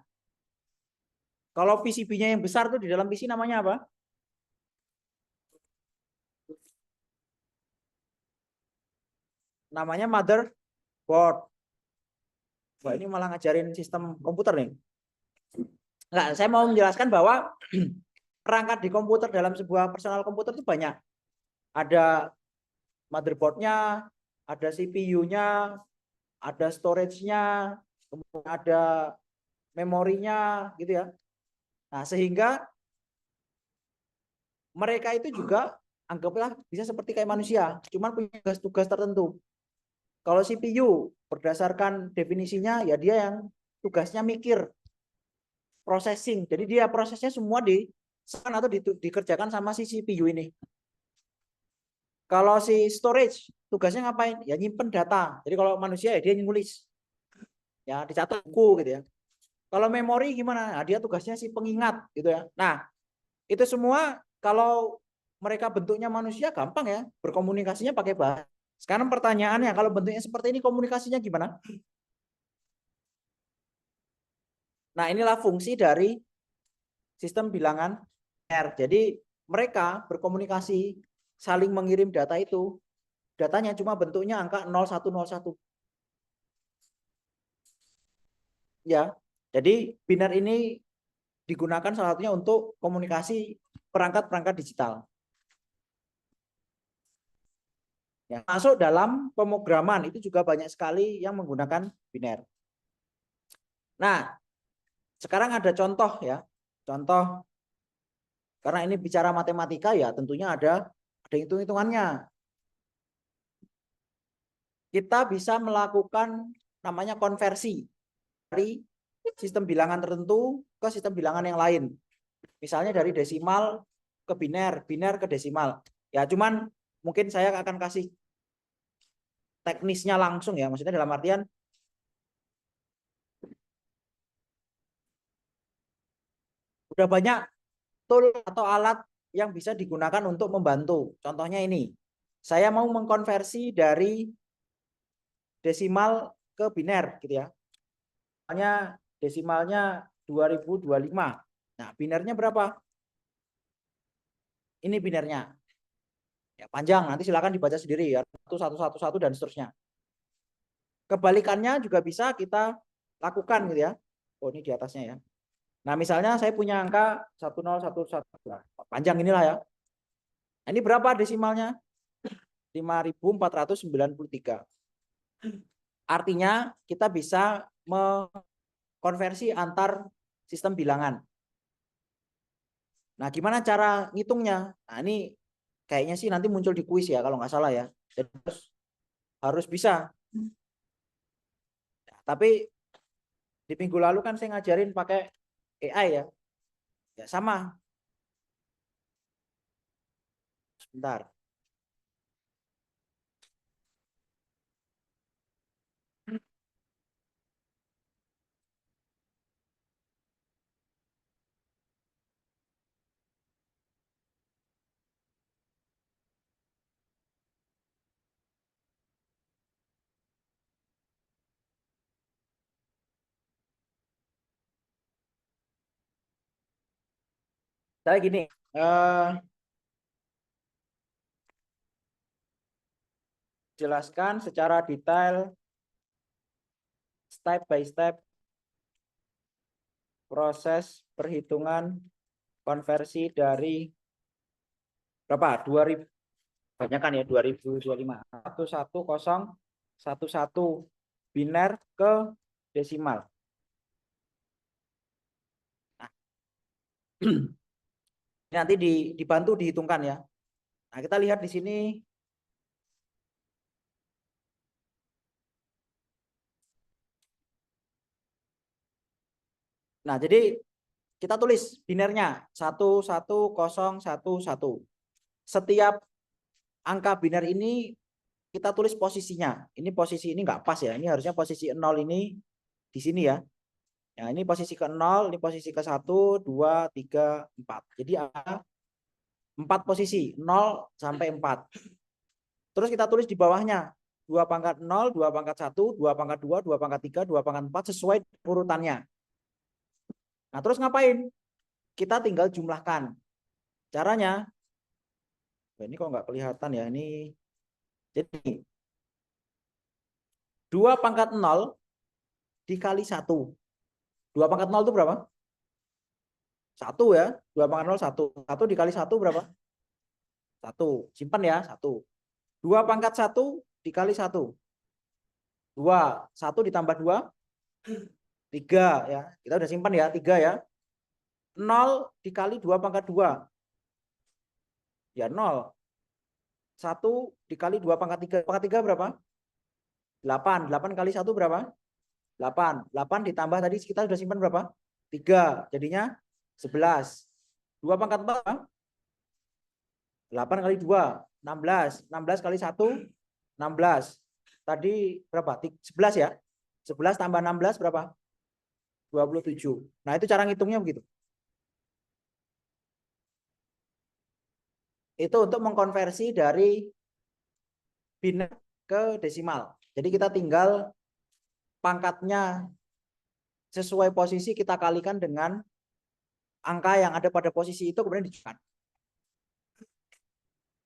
Kalau PCB-nya yang besar tuh di dalam PC namanya apa? Namanya motherboard. Wah, ini malah ngajarin sistem komputer nih. Enggak, saya mau menjelaskan bahwa perangkat di komputer dalam sebuah personal komputer itu banyak. Ada motherboardnya, ada CPU-nya, ada storage-nya, kemudian ada memorinya gitu ya. Nah, sehingga mereka itu juga anggaplah bisa seperti kayak manusia, cuman punya tugas-tugas tertentu. Kalau CPU berdasarkan definisinya ya dia yang tugasnya mikir, processing. Jadi dia prosesnya semua atau dikerjakan sama si CPU ini. Kalau si storage tugasnya ngapain? Ya nyimpen data. Jadi kalau manusia ya dia nulis. Ya dicatat buku gitu ya. Kalau memori gimana? Nah, dia tugasnya si pengingat gitu ya. Nah, itu semua kalau mereka bentuknya manusia gampang ya, berkomunikasinya pakai bahasa. Sekarang pertanyaannya kalau bentuknya seperti ini komunikasinya gimana? Nah, inilah fungsi dari sistem bilangan R. Jadi mereka berkomunikasi saling mengirim data itu. Datanya cuma bentuknya angka 0101. Ya. Jadi biner ini digunakan salah satunya untuk komunikasi perangkat-perangkat digital. Ya, masuk dalam pemrograman itu juga banyak sekali yang menggunakan biner. Nah, sekarang ada contoh ya. Contoh karena ini bicara matematika ya tentunya ada hitung-hitungannya. Kita bisa melakukan namanya konversi dari sistem bilangan tertentu ke sistem bilangan yang lain. Misalnya dari desimal ke biner, biner ke desimal. Ya, cuman mungkin saya akan kasih teknisnya langsung ya. Maksudnya dalam artian udah banyak tool atau alat yang bisa digunakan untuk membantu. Contohnya ini. Saya mau mengkonversi dari desimal ke biner gitu ya. Misalnya desimalnya 2025. Nah, binernya berapa? Ini binernya. Ya, panjang, nanti silakan dibaca sendiri ya. 1 dan seterusnya. Kebalikannya juga bisa kita lakukan gitu ya. Oh, ini di atasnya ya. Nah, misalnya saya punya angka 1011. Panjang inilah ya. Nah, ini berapa desimalnya? 5493. Artinya kita bisa mengkonversi antar sistem bilangan. Nah, gimana cara ngitungnya? Nah, ini kayaknya sih nanti muncul di kuis ya kalau nggak salah ya. Jadi harus bisa. Nah, tapi di minggu lalu kan saya ngajarin pakai AI ya. Ya sama. Sebentar. Saya gini, jelaskan secara detail step by step proses perhitungan konversi dari berapa? 2000 banyak kan ya 2025 1111 biner ke desimal. Nah, nanti dibantu dihitungkan ya. Nah, kita lihat di sini. Nah, jadi kita tulis binernya 11011. Setiap angka biner ini kita tulis posisinya. Ini posisi ini nggak pas ya. Ini harusnya posisi 0 ini di sini ya. Nah, ini posisi ke 0, ini posisi ke 1, 2, 3, 4. Jadi ada 4 posisi, 0 sampai 4. Terus kita tulis di bawahnya 2 pangkat 0, 2 pangkat 1, 2 pangkat 2, 2 pangkat 3, 2 pangkat 4 sesuai urutannya. Nah, terus ngapain? Kita tinggal jumlahkan. Caranya, ini kok nggak kelihatan ya. Ini jadi 2 pangkat 0 dikali 1. 2 pangkat 0 itu berapa? 1 ya. 2 pangkat 0 1. 1 dikali 1 berapa? 1. Simpan ya, 1. 2 pangkat 1 dikali 1. 2. 1 ditambah 2. 3 ya. Kita udah simpan ya, 3 ya. 0 dikali 2 pangkat 2. Ya 0. 1 dikali 2 pangkat 3. Pangkat 3 berapa? 8. 8 kali 1 berapa? 8. 8 ditambah tadi kita sudah simpan berapa? 3. Jadinya 11. 2 pangkat 4. 8 kali 2. 16. 16 kali 1. 16. Tadi berapa? 11 ya? 11 tambah 16 berapa? 27. Nah itu cara ngitungnya begitu. Itu untuk mengkonversi dari biner ke desimal. Jadi kita tinggal pangkatnya sesuai posisi kita kalikan dengan angka yang ada pada posisi itu kemudian dijual.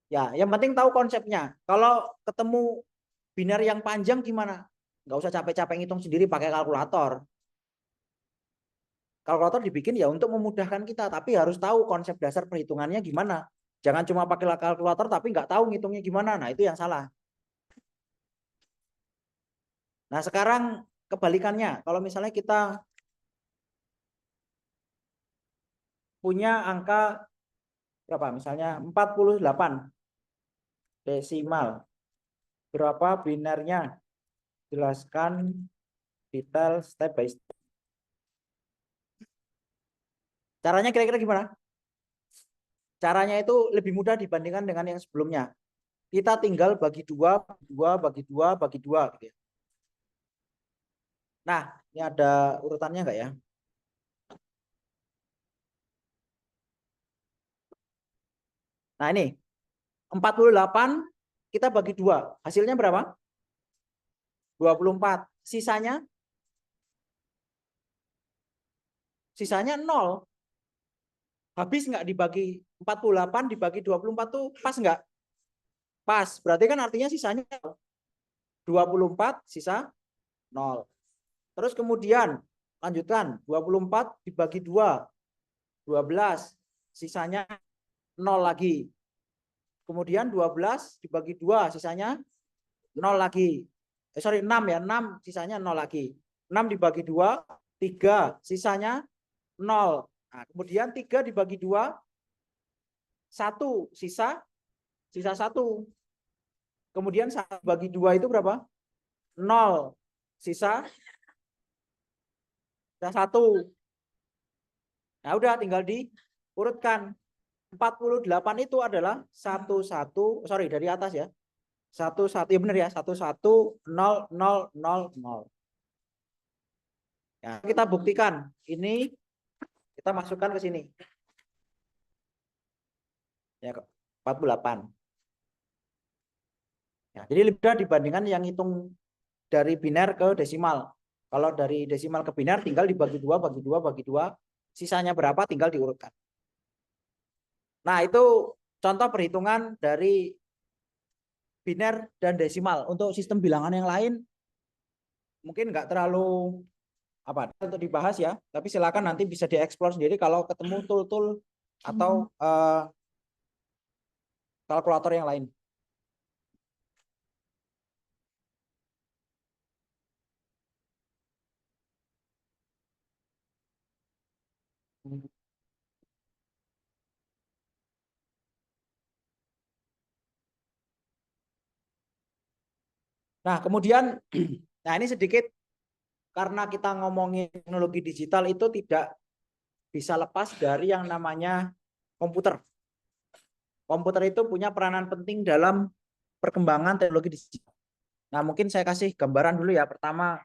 Ya, yang penting tahu konsepnya. Kalau ketemu biner yang panjang gimana? Nggak usah capek-capek ngitung sendiri pakai kalkulator. Kalkulator dibikin ya untuk memudahkan kita, tapi harus tahu konsep dasar perhitungannya gimana. Jangan cuma pakai kalkulator tapi nggak tahu ngitungnya gimana. Nah, itu yang salah. Nah, sekarang kebalikannya. Kalau misalnya kita punya angka berapa? Misalnya 48 desimal. Berapa binernya? Jelaskan detail step by step. Caranya kira-kira gimana? Caranya itu lebih mudah dibandingkan dengan yang sebelumnya. Kita tinggal bagi 2, bagi 2, bagi 2, bagi 2 gitu ya. Nah, ini ada urutannya enggak ya? Nah, ini 48 kita bagi 2. Hasilnya berapa? 24. Sisanya 0. Habis nggak dibagi 48 dibagi 24 tuh pas nggak? Pas. Berarti kan artinya sisanya 24 sisa 0. Terus kemudian lanjutkan 24 dibagi 2, 12 sisanya 0 lagi. Kemudian 12 dibagi 2 sisanya 0 lagi. Sorry 6 ya, 6 sisanya 0 lagi. 6 dibagi 2, 3 sisanya 0. Nah, kemudian 3 dibagi 2, 1 sisa 1. Kemudian 1 bagi 2 itu berapa? 0. Sisa 1. Nah, udah tinggal diurutkan. 48 itu adalah 11, sorry dari atas ya. 11 ya benar ya, 110000. Ya, kita buktikan. Ini kita masukkan ke sini. Ya, 48. Ya, jadi lebih mudah dibandingkan yang hitung dari biner ke desimal. Kalau dari desimal ke biner tinggal dibagi 2, bagi 2, bagi 2. Sisanya berapa tinggal diurutkan. Nah, itu contoh perhitungan dari biner dan desimal. Untuk sistem bilangan yang lain mungkin nggak terlalu apa untuk dibahas ya, tapi silakan nanti bisa dieksplor sendiri kalau ketemu tool-tool atau kalkulator yang lain. Nah, kemudian nah ini sedikit karena kita ngomongin teknologi digital itu tidak bisa lepas dari yang namanya komputer. Komputer itu punya peranan penting dalam perkembangan teknologi digital. Nah, mungkin saya kasih gambaran dulu ya. Pertama,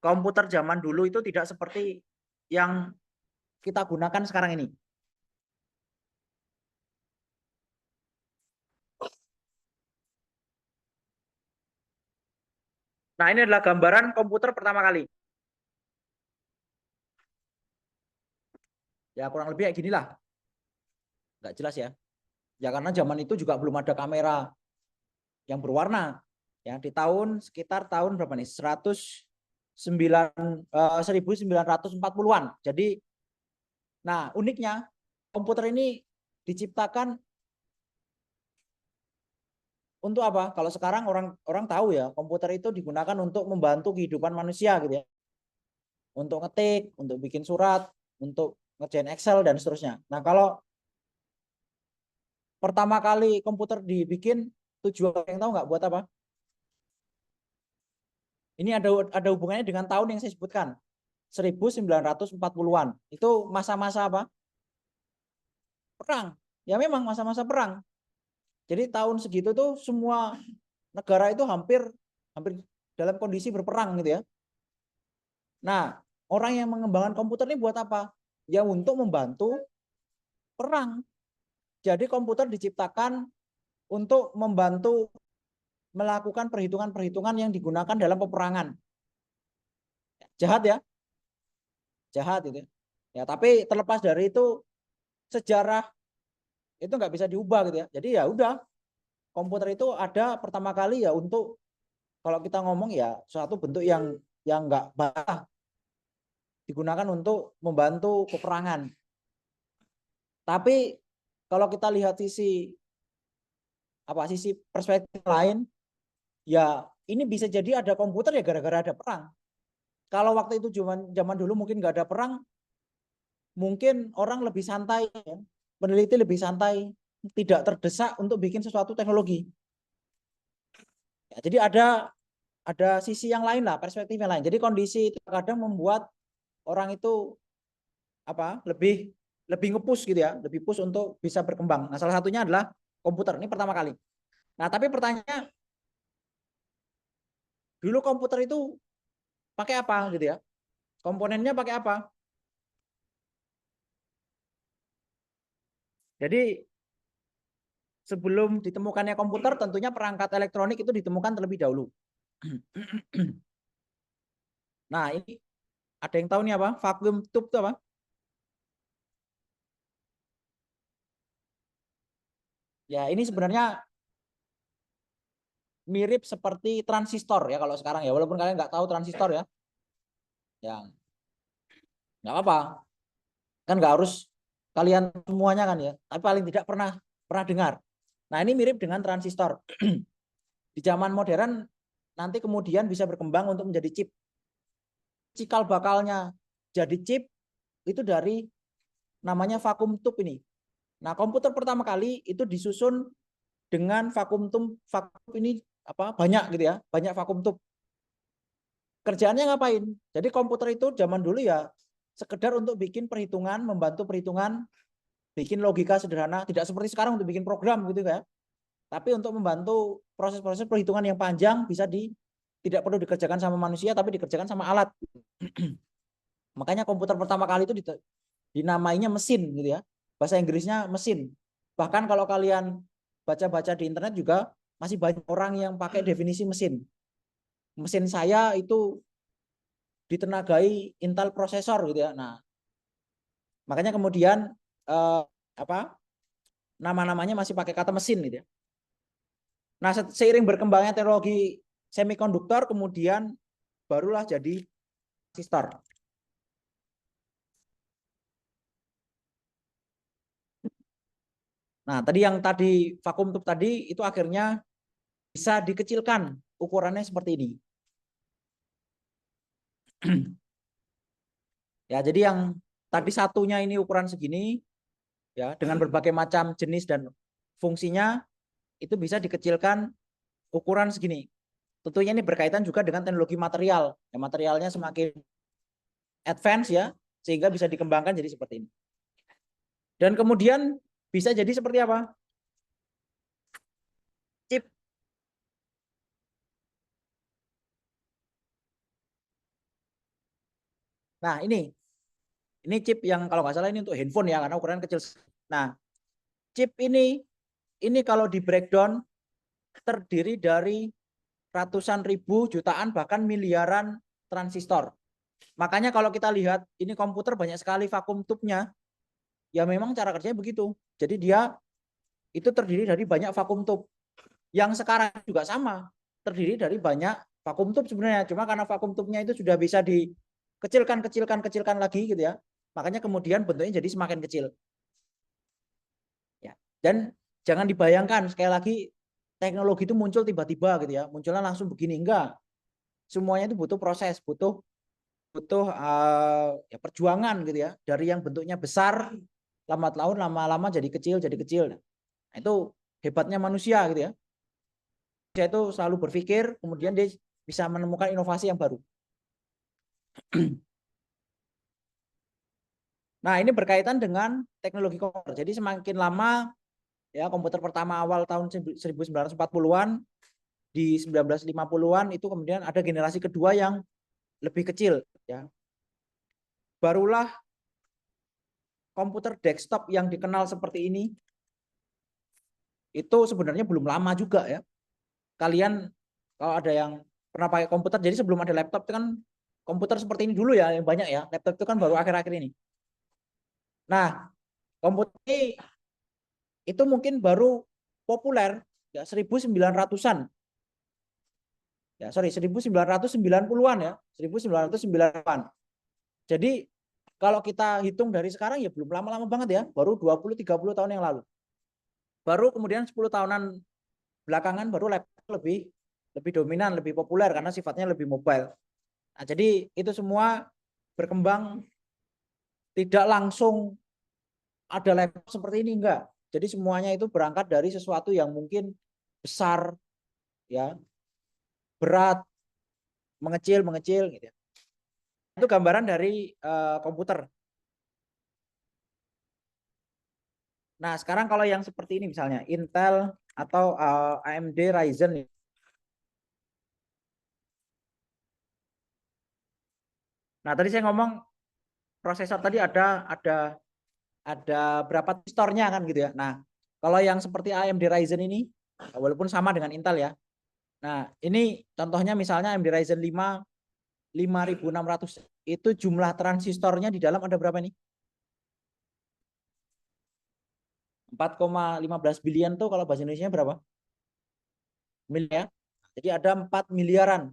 komputer zaman dulu itu tidak seperti yang kita gunakan sekarang ini. Nah, ini adalah gambaran komputer pertama kali. Ya, kurang lebih kayak gini lah. Nggak jelas ya. Ya, karena zaman itu juga belum ada kamera yang berwarna. Ya, di tahun sekitar tahun berapa nih? 1940-an. Jadi, nah uniknya komputer ini diciptakan untuk apa? Kalau sekarang orang tahu ya, komputer itu digunakan untuk membantu kehidupan manusia gitu ya. untuk ngetik, untuk bikin surat, untuk ngerjain Excel dan seterusnya. Nah, kalau pertama kali komputer dibikin tujuan yang tahu nggak buat apa? Ini ada hubungannya dengan tahun yang saya sebutkan. 1940-an. Itu masa-masa apa? Perang. Ya memang masa-masa perang. Jadi tahun segitu tuh semua negara itu hampir dalam kondisi berperang gitu ya. Nah, orang yang mengembangkan komputer ini buat apa? Ya untuk membantu perang. Jadi komputer diciptakan untuk membantu melakukan perhitungan-perhitungan yang digunakan dalam peperangan. Jahat ya? Jahat itu. Ya, tapi terlepas dari itu sejarah itu nggak bisa diubah gitu ya. Jadi ya udah, komputer itu ada pertama kali ya untuk, kalau kita ngomong ya suatu bentuk yang nggak baik, digunakan untuk membantu peperangan. Tapi kalau kita lihat sisi perspektif lain, ya ini bisa jadi ada komputer ya gara-gara ada perang. Kalau waktu itu zaman dulu mungkin nggak ada perang, mungkin orang lebih santai, ya. Peneliti lebih santai, tidak terdesak untuk bikin sesuatu teknologi. Ya, jadi ada sisi yang lain lah, perspektif yang lain. Jadi kondisi itu kadang membuat orang itu lebih nge-push gitu ya, lebih push untuk bisa berkembang. Nah, salah satunya adalah komputer. Ini pertama kali. Nah, tapi pertanyaannya, dulu komputer itu pakai apa gitu ya? Komponennya pakai apa? Jadi sebelum ditemukannya komputer, tentunya perangkat elektronik itu ditemukan terlebih dahulu. Nah, ini ada yang tahu nih apa? Vacuum tube itu apa? Ya, ini sebenarnya mirip seperti transistor ya kalau sekarang ya. Walaupun kalian nggak tahu transistor ya. Ya, nggak apa-apa. Kan nggak harus kalian semuanya kan ya. Tapi paling tidak pernah dengar. Nah, ini mirip dengan transistor. Di zaman modern nanti kemudian bisa berkembang untuk menjadi chip. Cikal bakalnya jadi chip itu dari namanya vacuum tube ini. Nah, komputer pertama kali itu disusun dengan vacuum tube ini banyak gitu ya, banyak vacuum tube. Kerjaannya ngapain? Jadi komputer itu zaman dulu ya sekedar untuk bikin perhitungan, membantu perhitungan, bikin logika sederhana, tidak seperti sekarang untuk bikin program gitu ya. Tapi untuk membantu proses-proses perhitungan yang panjang tidak perlu dikerjakan sama manusia tapi dikerjakan sama alat. Makanya komputer pertama kali itu dinamainya mesin gitu ya. Bahasa Inggrisnya mesin. Bahkan kalau kalian baca-baca di internet juga masih banyak orang yang pakai definisi mesin. Mesin saya itu ditenagai Intel prosesor gitu ya. Nah, makanya kemudian eh, apa nama-namanya masih pakai kata mesin gitu ya. Nah, seiring berkembangnya teknologi semikonduktor kemudian barulah jadi transistor. Nah, tadi vakum tube tadi itu akhirnya bisa dikecilkan ukurannya seperti ini. Ya, jadi yang tadi satunya ini ukuran segini ya dengan berbagai macam jenis dan fungsinya itu bisa dikecilkan ukuran segini. Tentunya ini berkaitan juga dengan teknologi material. Ya, materialnya semakin advance ya sehingga bisa dikembangkan jadi seperti ini. Dan kemudian bisa jadi seperti apa? Chip. Nah, ini chip yang kalau nggak salah ini untuk handphone ya karena ukuran kecil. Nah, chip ini kalau di breakdown terdiri dari ratusan ribu, jutaan, bahkan miliaran transistor. Makanya kalau kita lihat ini komputer banyak sekali vakum tube-nya, ya memang cara kerjanya begitu. Jadi dia itu terdiri dari banyak vakum tube. Yang sekarang juga sama, terdiri dari banyak vakum tube sebenarnya. Cuma karena vakum tube-nya itu sudah bisa kecilkan lagi gitu ya. Makanya kemudian bentuknya jadi semakin kecil. Ya. Dan jangan dibayangkan sekali lagi teknologi itu muncul tiba-tiba gitu ya. Munculnya langsung begini enggak. Semuanya itu butuh proses, butuh butuh ya perjuangan gitu ya, dari yang bentuknya besar lambat laun lama-lama jadi kecil jadi kecil. Nah, itu hebatnya manusia gitu ya. Dia itu selalu berpikir, kemudian dia bisa menemukan inovasi yang baru. Nah, ini berkaitan dengan teknologi komputer. Jadi semakin lama ya, komputer pertama awal tahun 1940-an, di 1950-an itu kemudian ada generasi kedua yang lebih kecil ya. Barulah komputer desktop yang dikenal seperti ini itu sebenarnya belum lama juga ya. Kalian kalau ada yang pernah pakai komputer, jadi sebelum ada laptop itu kan komputer seperti ini dulu ya, yang banyak ya. Laptop itu kan baru akhir-akhir ini. Nah, komputer ini itu mungkin baru populer ya 1900-an. Ya, sorry, 1990-an ya. 1990-an. Jadi kalau kita hitung dari sekarang ya belum lama-lama banget ya, baru 20-30 tahun yang lalu. Baru kemudian 10 tahunan belakangan baru laptop lebih dominan, lebih populer karena sifatnya lebih mobile. Nah, jadi itu semua berkembang tidak langsung ada laptop seperti ini, enggak. Jadi semuanya itu berangkat dari sesuatu yang mungkin besar ya, berat, mengecil gitu ya. Itu gambaran dari komputer. Nah, sekarang kalau yang seperti ini misalnya Intel atau AMD Ryzen. Nah, tadi saya ngomong prosesor tadi ada berapa transistornya kan gitu ya. Nah, kalau yang seperti AMD Ryzen ini walaupun sama dengan Intel ya. Nah, ini contohnya misalnya AMD Ryzen 5 5600 itu jumlah transistornya di dalam ada berapa nih? 4,15 billion tuh kalau bahasa Indonesia berapa? Miliar. Jadi ada 4 miliaran.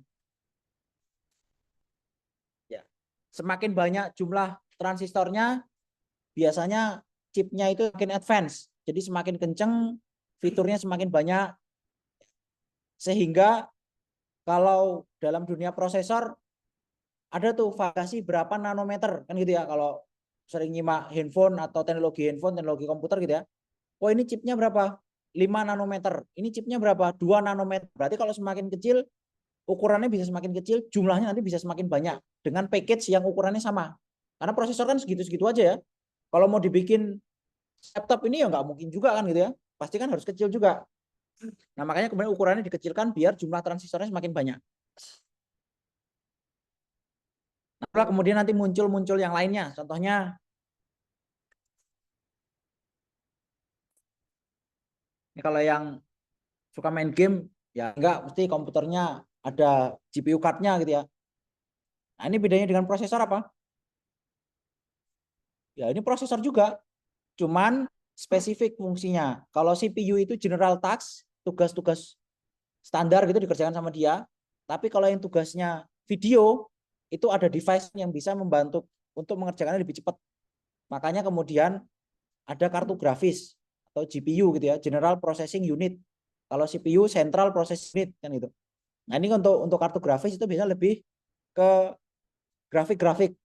Ya. Semakin banyak jumlah transistornya, biasanya chipnya itu makin advance. Jadi semakin kenceng, fiturnya semakin banyak. Sehingga kalau dalam dunia prosesor ada tuh variasi berapa nanometer kan gitu ya, kalau sering nyimak handphone atau teknologi handphone, teknologi komputer gitu ya. Oh, ini chipnya berapa? 5 nanometer. Ini chipnya berapa? 2 nanometer. Berarti kalau semakin kecil ukurannya bisa semakin kecil, jumlahnya nanti bisa semakin banyak dengan package yang ukurannya sama. Karena prosesor kan segitu-segitu aja ya. Kalau mau dibikin laptop ini ya nggak mungkin juga kan gitu ya. Pasti kan harus kecil juga. Nah, makanya kemudian ukurannya dikecilkan biar jumlah transistornya semakin banyak. Nah, kemudian nanti muncul yang lainnya. Contohnya ini kalau yang suka main game ya enggak mesti komputernya ada GPU card-nya gitu ya. Nah, ini bedanya dengan prosesor apa? Ya, ini prosesor juga, cuman spesifik fungsinya. Kalau CPU itu general task, tugas-tugas standar gitu dikerjakan sama dia. Tapi kalau yang tugasnya video, itu ada device yang bisa membantu untuk mengerjakannya lebih cepat. Makanya kemudian ada kartu grafis atau GPU gitu ya, General Processing Unit. Kalau CPU Central Processing Unit kan itu. Nah, ini untuk kartu grafis itu bisa lebih ke grafik-grafik.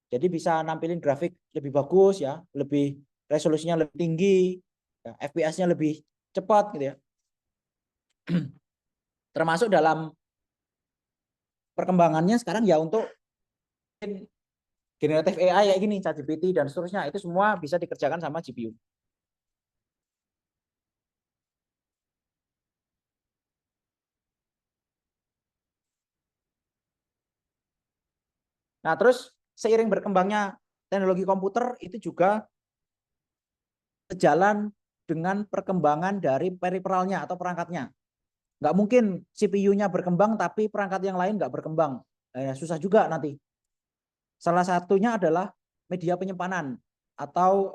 Jadi bisa nampilin grafik lebih bagus ya, lebih resolusinya lebih tinggi, ya, FPS-nya lebih cepat gitu ya. Termasuk dalam perkembangannya sekarang ya untuk generatif AI kayak gini, ChatGPT dan seterusnya, itu semua bisa dikerjakan sama GPU. Nah, terus seiring berkembangnya teknologi komputer itu juga sejalan dengan perkembangan dari periferalnya atau perangkatnya. Nggak mungkin CPU-nya berkembang tapi perangkat yang lain nggak berkembang. Susah juga nanti. Salah satunya adalah media penyimpanan atau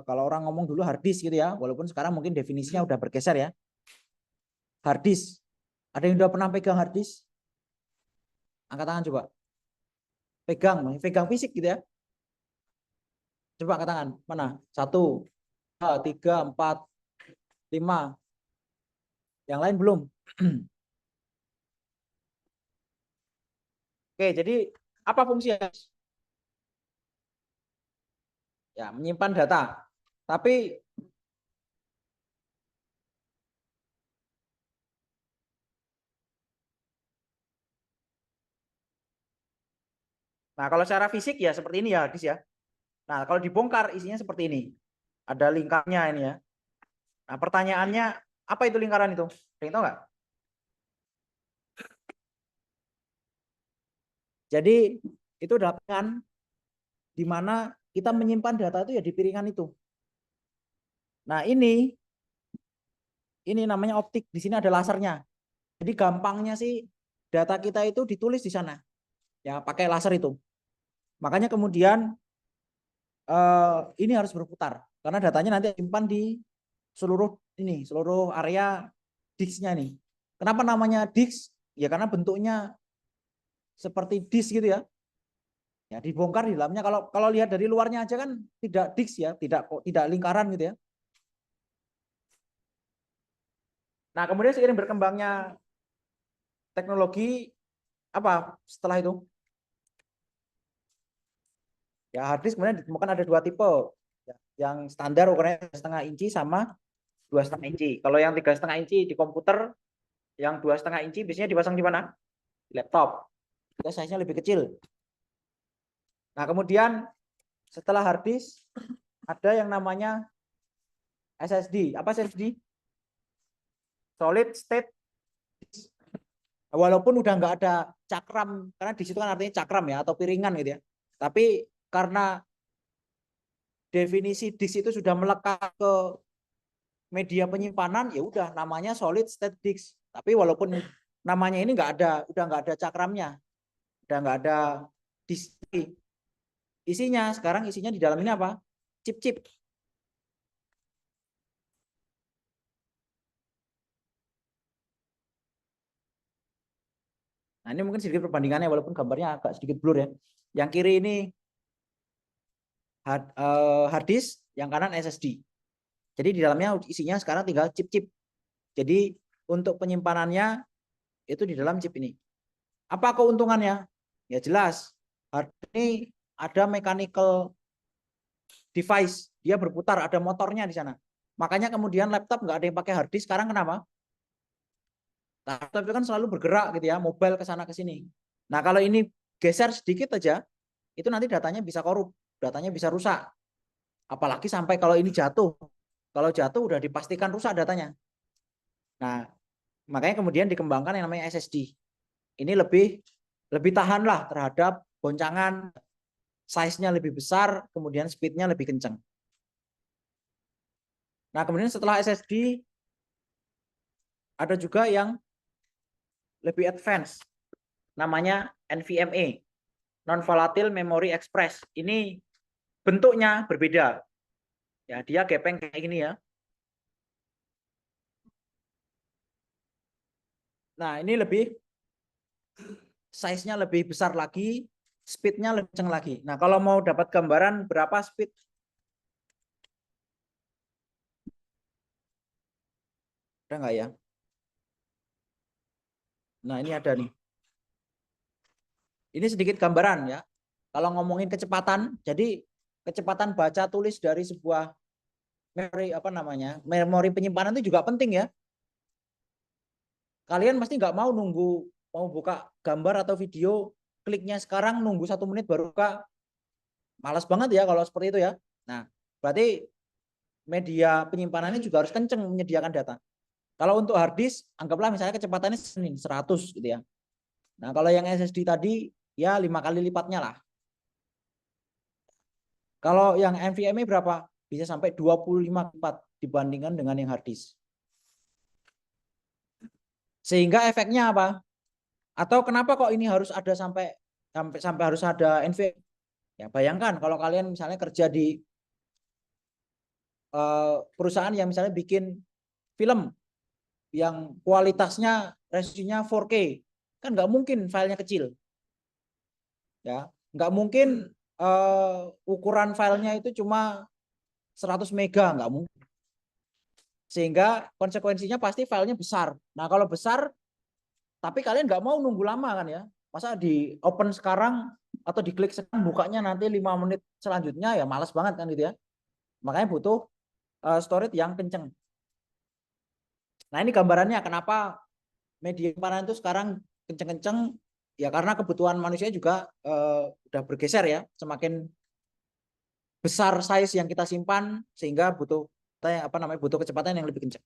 kalau orang ngomong dulu hard disk gitu ya, walaupun sekarang mungkin definisinya udah bergeser ya. Hard disk. Ada yang udah pernah pegang hard disk? Angkat tangan coba. Pegang fisik gitu ya. Coba angkat tangan. Mana? 1, 2, 3, 4, 5. Yang lain belum. Oke, jadi Apa fungsinya? Ya, menyimpan data. Tapi nah, kalau secara fisik ya seperti ini ya, Dis ya. Nah, kalau dibongkar isinya seperti ini. Ada lingkarnya ini ya. Nah, pertanyaannya apa itu lingkaran itu? Ada yang tahu nggak? Jadi itu adalah piringan di mana kita menyimpan data itu ya di piringan itu. Nah, ini namanya optik. Di sini ada lasernya. Jadi gampangnya sih data kita itu ditulis di sana. Ya, pakai laser itu. Makanya kemudian ini harus berputar karena datanya nanti simpan di seluruh area disknya nih. Kenapa namanya disk? Ya karena bentuknya seperti disk gitu ya. Ya dibongkar di dalamnya. Kalau kalau lihat dari luarnya aja kan tidak disk ya, tidak lingkaran gitu ya. Nah, kemudian seiring berkembangnya teknologi apa setelah itu? Ya hard disk kemudian ditemukan ada dua tipe. Ya, yang standar ukurannya 1,5 inci sama 2,5 inci. Kalau yang 3,5 inci di komputer, yang 2,5 inci biasanya dipasang di mana? Di laptop. Kita size-nya lebih kecil. Nah, kemudian setelah hard disk ada yang namanya SSD. Apa SSD? Solid State. Walaupun udah nggak ada cakram, karena di situ kan artinya cakram ya atau piringan gitu ya. Tapi karena definisi disk itu sudah melekat ke media penyimpanan, ya udah namanya solid state disk. Tapi walaupun namanya ini nggak ada, udah nggak ada cakramnya, udah nggak ada disk. Isinya sekarang isinya di dalam ini apa? Chip-chip. Nah, ini mungkin sedikit perbandingannya walaupun gambarnya agak sedikit blur ya. Yang kiri ini hard disk, yang kanan SSD. Jadi di dalamnya isinya sekarang tinggal chip-chip. Jadi untuk penyimpanannya itu di dalam chip ini. Apa keuntungannya? Ya jelas, hard ini ada mechanical device, dia berputar, ada motornya di sana. Makanya kemudian laptop nggak ada yang pakai hard disk. Sekarang kenapa? Laptop itu kan selalu bergerak gitu ya, mobile ke sana ke sini. Nah, kalau ini geser sedikit aja, itu nanti datanya bisa korup, datanya bisa rusak. Apalagi sampai kalau ini jatuh. Kalau jatuh udah dipastikan rusak datanya. Nah, makanya kemudian dikembangkan yang namanya SSD. Ini lebih tahan lah terhadap goncangan, size-nya lebih besar, kemudian speed-nya lebih kencang. Nah, kemudian setelah SSD ada juga yang lebih advance, namanya NVMe, non volatile memory express. Ini bentuknya berbeda. Ya, dia gepeng kayak gini ya. Nah, ini lebih size-nya lebih besar lagi, speed-nya lebih kencang lagi. Nah, kalau mau dapat gambaran berapa speed, ada nggak ya? Nah, ini ada nih. Ini sedikit gambaran ya. Kalau ngomongin kecepatan, jadi kecepatan baca tulis dari sebuah memori apa namanya, memori penyimpanan itu juga penting ya. Kalian pasti nggak mau nunggu mau buka gambar atau video, kliknya sekarang nunggu 1 menit baru buka. Malas banget ya kalau seperti itu ya. Nah, berarti media penyimpanannya juga harus kenceng menyediakan data. Kalau untuk hard disk, anggaplah misalnya kecepatannya 100 gitu ya. Nah, kalau yang SSD tadi ya 5 kali lipatnya lah. Kalau yang NVMe berapa? Bisa sampai 25 lipat dibandingkan dengan yang hard disk. Sehingga efeknya apa? Atau kenapa kok ini harus ada sampai harus ada NVMe? Ya bayangkan kalau kalian misalnya kerja di perusahaan yang misalnya bikin film yang kualitasnya resolusinya 4K, kan nggak mungkin filenya kecil, ya nggak mungkin ukuran filenya itu cuma 100 mega, nggak mungkin. Sehingga konsekuensinya pasti filenya besar. Nah kalau besar, tapi kalian nggak mau nunggu lama kan ya, masa di open sekarang atau diklik sekarang bukanya nanti 5 menit selanjutnya ya malas banget kan gitu ya. Makanya butuh storage yang kenceng. Nah ini gambarannya kenapa media penyimpanan itu sekarang kenceng-kenceng ya karena kebutuhan manusia juga udah bergeser ya, semakin besar size yang kita simpan sehingga butuh butuh kecepatan yang lebih kencang.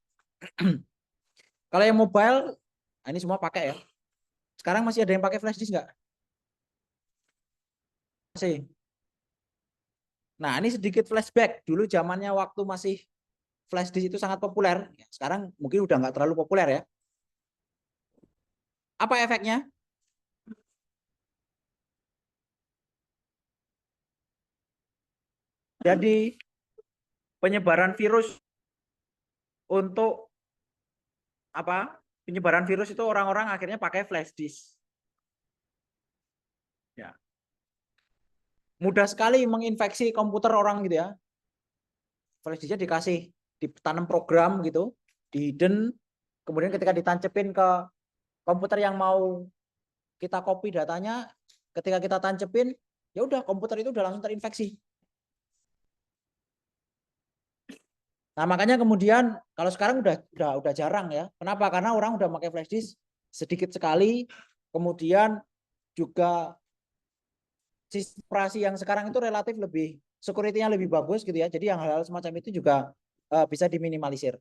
Kalau yang mobile, nah ini semua pakai ya. Sekarang masih ada yang pakai flash disk nggak? Masih. Nah ini sedikit flashback dulu zamannya waktu masih flash disk itu sangat populer. Sekarang mungkin udah nggak terlalu populer ya. Apa efeknya? Jadi penyebaran virus untuk apa? Penyebaran virus itu orang-orang akhirnya pakai flash disk. Ya. Mudah sekali menginfeksi komputer orang gitu ya. Flash disknya dikasih ditanam program gitu, di hidden, kemudian ketika ditancepin ke komputer yang mau kita copy datanya, ketika kita tancepin, ya udah komputer itu udah langsung terinfeksi. Nah, makanya kemudian kalau sekarang udah jarang ya. Kenapa? Karena orang udah pakai flash disk sedikit sekali, kemudian juga sistem operasi yang sekarang itu relatif lebih security-nya lebih bagus gitu ya. Jadi yang hal-hal semacam itu juga bisa diminimalisir.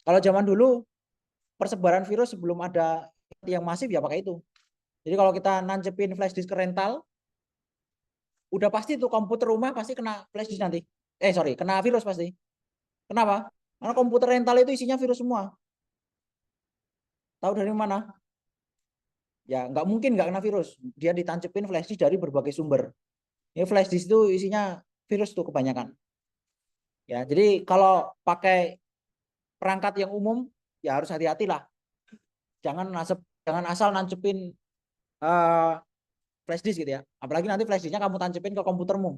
Kalau zaman dulu persebaran virus sebelum ada yang masif ya pakai itu. Jadi kalau kita nancepin flash disk ke rental, udah pasti tuh komputer rumah pasti kena flash disk nanti. Kena virus pasti. Kenapa? Karena komputer rental itu isinya virus semua. Tahu dari mana? Ya nggak mungkin nggak kena virus. Dia ditancepin flash disk dari berbagai sumber. Ini flash disk itu isinya virus tuh kebanyakan. Ya, jadi kalau pakai perangkat yang umum ya harus hati-hati lah. Jangan asal nancepin flash disk gitu ya. Apalagi nanti flash disknya kamu tancepin ke komputermu.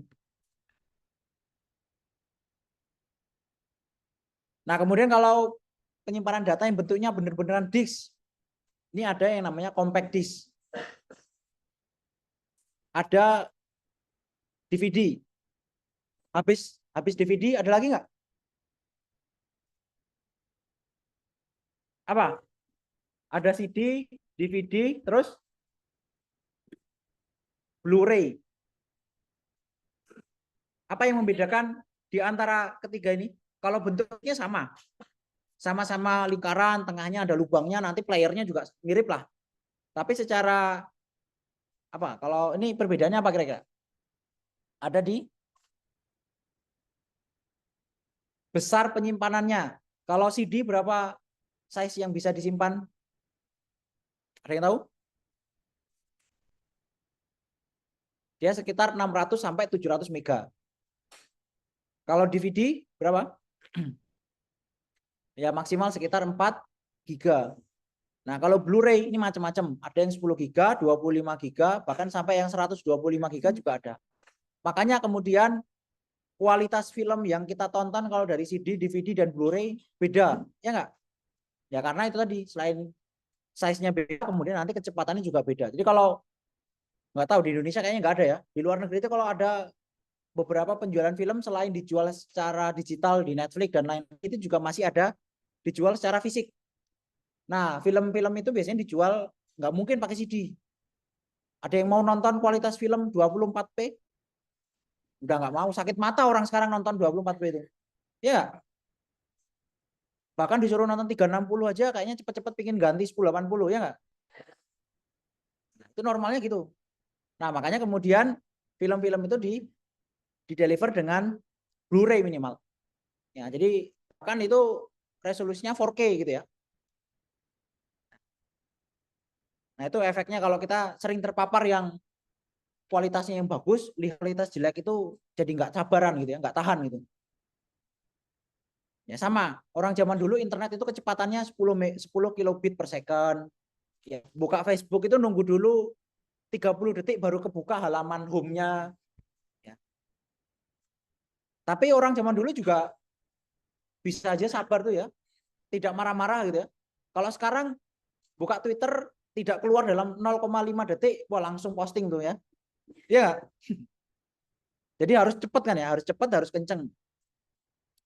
Nah, kemudian kalau penyimpanan data yang bentuknya bener-beneran disk, ini ada yang namanya compact disk. Ada DVD. Habis DVD ada lagi nggak? Apa? Ada CD, DVD, terus Blu-ray. Apa yang membedakan di antara ketiga ini? Kalau bentuknya sama, sama-sama lingkaran, tengahnya ada lubangnya, nanti playernya juga mirip lah. Tapi secara apa? Kalau ini perbedaannya apa kira-kira? Ada di besar penyimpanannya. Kalau CD berapa size yang bisa disimpan? Ada yang tahu? Dia sekitar 600 sampai 700 mega. Kalau DVD berapa? Ya maksimal sekitar 4 giga. Nah, kalau Blu-ray ini macam-macam. Ada yang 10 giga, 25 giga, bahkan sampai yang 125 giga juga ada. Makanya kemudian kualitas film yang kita tonton kalau dari CD, DVD, dan Blu-ray beda. Ya enggak? Ya karena itu tadi, selain size-nya beda, kemudian nanti kecepatannya juga beda. Jadi kalau nggak tahu di Indonesia kayaknya nggak ada ya. Di luar negeri itu kalau ada beberapa penjualan film selain dijual secara digital di Netflix dan lain itu juga masih ada dijual secara fisik. Nah, film-film itu biasanya dijual nggak mungkin pakai CD. Ada yang mau nonton kualitas film 24p? Udah nggak mau, sakit mata orang sekarang nonton 24p itu. Ya, bahkan disuruh nonton 360 aja kayaknya cepet-cepet pingin ganti 1080 ya nggak? Itu normalnya gitu. Nah, makanya kemudian film-film itu di deliver dengan Blu-ray minimal. Ya, jadi kan itu resolusinya 4K gitu ya. Nah, itu efeknya kalau kita sering terpapar yang kualitasnya yang bagus, kualitas jelek itu jadi nggak sabaran gitu ya, nggak tahan gitu. Ya sama, orang zaman dulu internet itu kecepatannya 10 kilobit per second. Ya, buka Facebook itu nunggu dulu 30 detik baru kebuka halaman home-nya. Ya. Tapi orang zaman dulu juga bisa aja sabar tuh ya, tidak marah-marah gitu ya. Kalau sekarang buka Twitter tidak keluar dalam 0,5 detik, wah langsung posting tuh ya. Ya, jadi harus cepat kan ya, harus cepat, harus kenceng.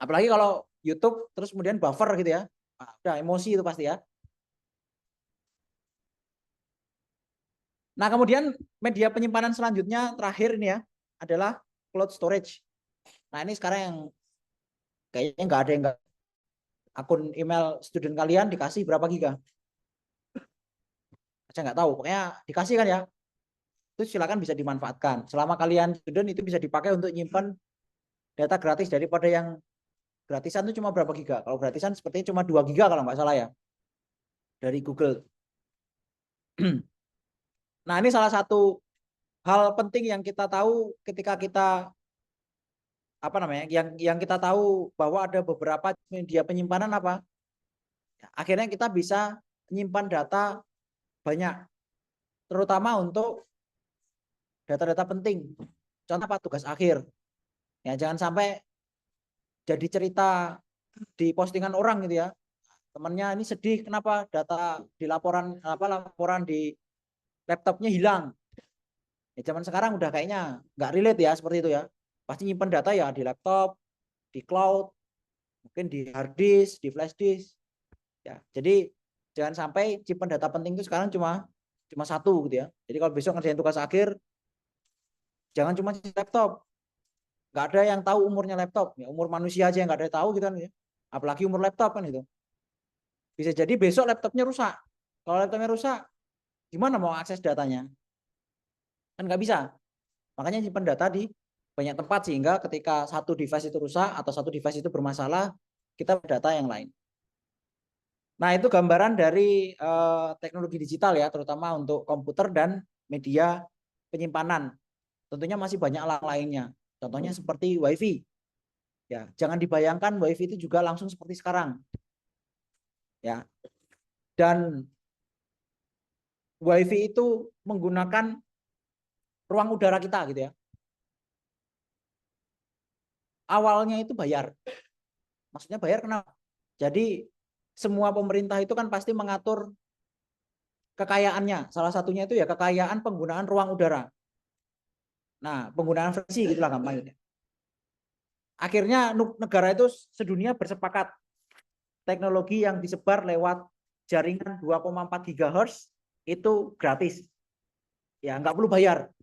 Apalagi kalau YouTube terus kemudian buffer gitu ya, nah, udah emosi itu pasti ya. Nah kemudian media penyimpanan selanjutnya terakhir ini ya adalah cloud storage. Nah ini sekarang yang kayaknya nggak ada yang nggak, akun email student kalian dikasih berapa giga? Saya nggak tahu, pokoknya dikasih kan ya. Itu silakan bisa dimanfaatkan. Selama kalian student itu bisa dipakai untuk nyimpan data gratis, daripada yang gratisan itu cuma berapa giga. Kalau gratisan sepertinya cuma 2 giga kalau nggak salah ya dari Google. Nah ini salah satu hal penting yang kita tahu ketika kita apa namanya, yang kita tahu bahwa ada beberapa media penyimpanan apa. Akhirnya kita bisa menyimpan data banyak, terutama untuk data-data penting. Contoh apa? Tugas akhir. Ya jangan sampai jadi cerita di postingan orang gitu ya. Temannya ini sedih kenapa data di laporan laporan di laptopnya hilang. Ya zaman sekarang udah kayaknya nggak relate ya seperti itu ya. Pasti nyimpan data ya di laptop, di cloud, mungkin di hard disk, di flash disk. Ya, jadi jangan sampai simpan data penting itu sekarang cuma satu gitu ya. Jadi kalau besok ngerjain tugas akhir, jangan cuma di laptop. Nggak ada yang tahu umurnya laptop. Ya, umur manusia aja yang nggak ada yang tahu gitu kan ya. Apalagi umur laptop kan itu. Bisa jadi besok laptopnya rusak. Kalau laptopnya rusak, gimana mau akses datanya? Kan nggak bisa. Makanya simpan data di banyak tempat sehingga ketika satu device itu rusak atau satu device itu bermasalah, kita data yang lain. Nah, itu gambaran dari teknologi digital ya, terutama untuk komputer dan media penyimpanan. Tentunya masih banyak lainnya. Contohnya seperti WiFi. Ya, jangan dibayangkan WiFi itu juga langsung seperti sekarang. Ya. Dan WiFi itu menggunakan ruang udara kita gitu ya. Awalnya itu bayar. Maksudnya bayar kenapa? Jadi semua pemerintah itu kan pasti mengatur kekayaannya. Salah satunya itu ya kekayaan penggunaan ruang udara. Nah, penggunaan frekuensi gitulah gampangnya. Akhirnya negara itu sedunia bersepakat teknologi yang disebar lewat jaringan 2,4 GHz itu gratis. Ya, nggak perlu bayar.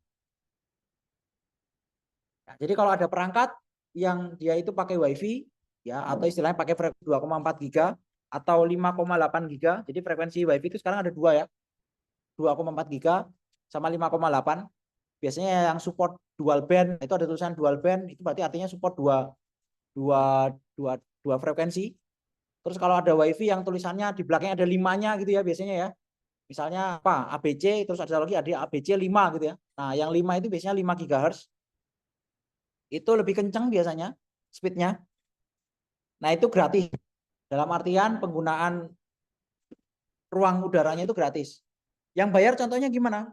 Nah, jadi kalau ada perangkat yang dia itu pakai WiFi ya atau istilahnya pakai frekuensi 2,4 giga atau 5,8 giga. Jadi frekuensi WiFi itu sekarang ada dua ya. 2,4 giga sama 5,8. Biasanya yang support dual band itu ada tulisan dual band itu berarti artinya support dua dua dua dua frekuensi. Terus kalau ada WiFi yang tulisannya di belakangnya ada 5-nya gitu ya biasanya ya. Misalnya apa? ABC terus ada lagi ada ABC 5 gitu ya. Nah, yang 5 itu biasanya 5 GHz. Itu lebih kencang biasanya speednya. Nah, itu gratis. Dalam artian penggunaan ruang udaranya itu gratis. Yang bayar contohnya gimana?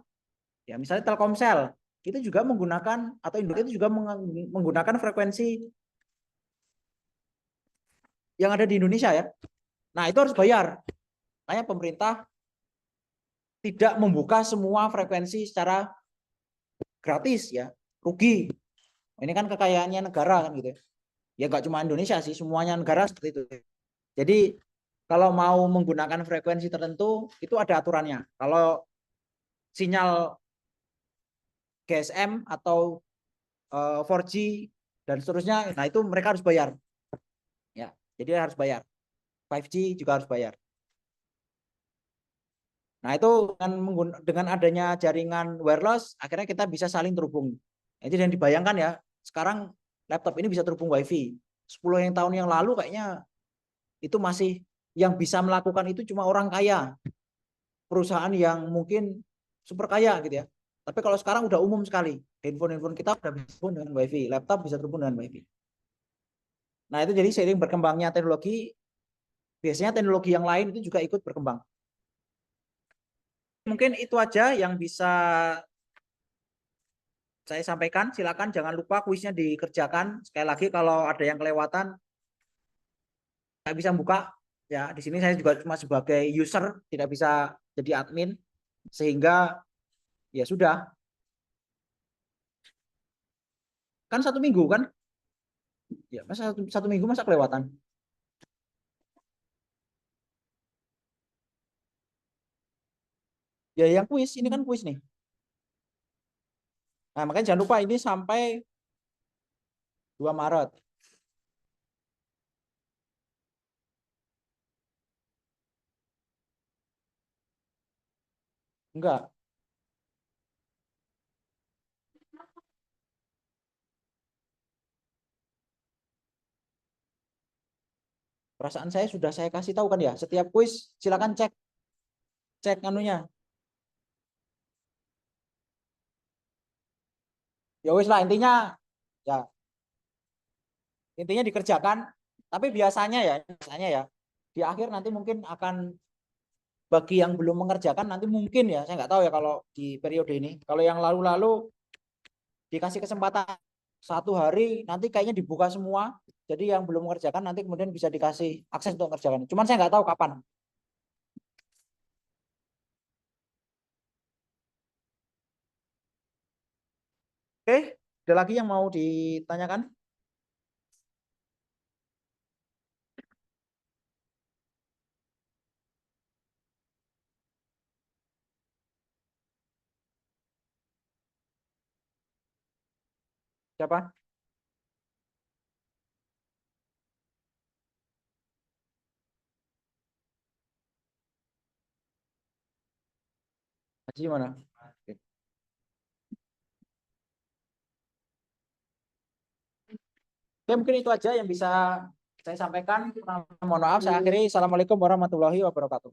Ya, misalnya Telkomsel itu juga menggunakan atau Indosat itu juga menggunakan frekuensi yang ada di Indonesia ya. Nah, itu harus bayar. Makanya pemerintah tidak membuka semua frekuensi secara gratis ya, rugi. Ini kan kekayaannya negara kan gitu. Ya nggak cuma Indonesia sih, semuanya negara seperti itu. Jadi kalau mau menggunakan frekuensi tertentu itu ada aturannya. Kalau sinyal GSM atau 4G dan seterusnya, nah itu mereka harus bayar. Ya, jadi harus bayar. 5G juga harus bayar. Nah, itu dengan adanya jaringan wireless, akhirnya kita bisa saling terhubung. Jadi yang dibayangkan ya, sekarang laptop ini bisa terhubung WiFi. 10 tahun yang lalu kayaknya itu masih yang bisa melakukan itu cuma orang kaya, perusahaan yang mungkin super kaya gitu ya. Tapi kalau sekarang udah umum sekali, handphone kita udah bisa terhubung dengan WiFi, laptop bisa terhubung dengan WiFi. Nah, itu jadi seiring berkembangnya teknologi, biasanya teknologi yang lain itu juga ikut berkembang. Mungkin itu aja yang bisa saya sampaikan. Silakan jangan lupa kuisnya dikerjakan. Sekali lagi kalau ada yang kelewatan, saya bisa buka. Ya, di sini saya juga cuma sebagai user, tidak bisa jadi admin, sehingga ya sudah. Kan 1 minggu kan? Ya, masa satu minggu masa kelewatan? Ya yang kuis, ini kan kuis nih. Nah, makanya jangan lupa ini sampai 2 Maret. Enggak, perasaan saya sudah saya kasih tahu kan ya. Setiap kuis silakan cek cek anunya. Ya wis lah intinya ya intinya dikerjakan. Tapi biasanya ya di akhir nanti mungkin akan bagi yang belum mengerjakan nanti mungkin ya saya nggak tahu ya kalau di periode ini. Kalau yang lalu-lalu dikasih kesempatan 1 hari nanti kayaknya dibuka semua. Jadi yang belum mengerjakan nanti kemudian bisa dikasih akses untuk mengerjakan. Cuman saya nggak tahu kapan. Oke, ada lagi yang mau ditanyakan? Siapa? Haji mana? Oke. Oke, mungkin itu aja yang bisa saya sampaikan. Mohon maaf, saya akhiri. Assalamualaikum warahmatullahi wabarakatuh.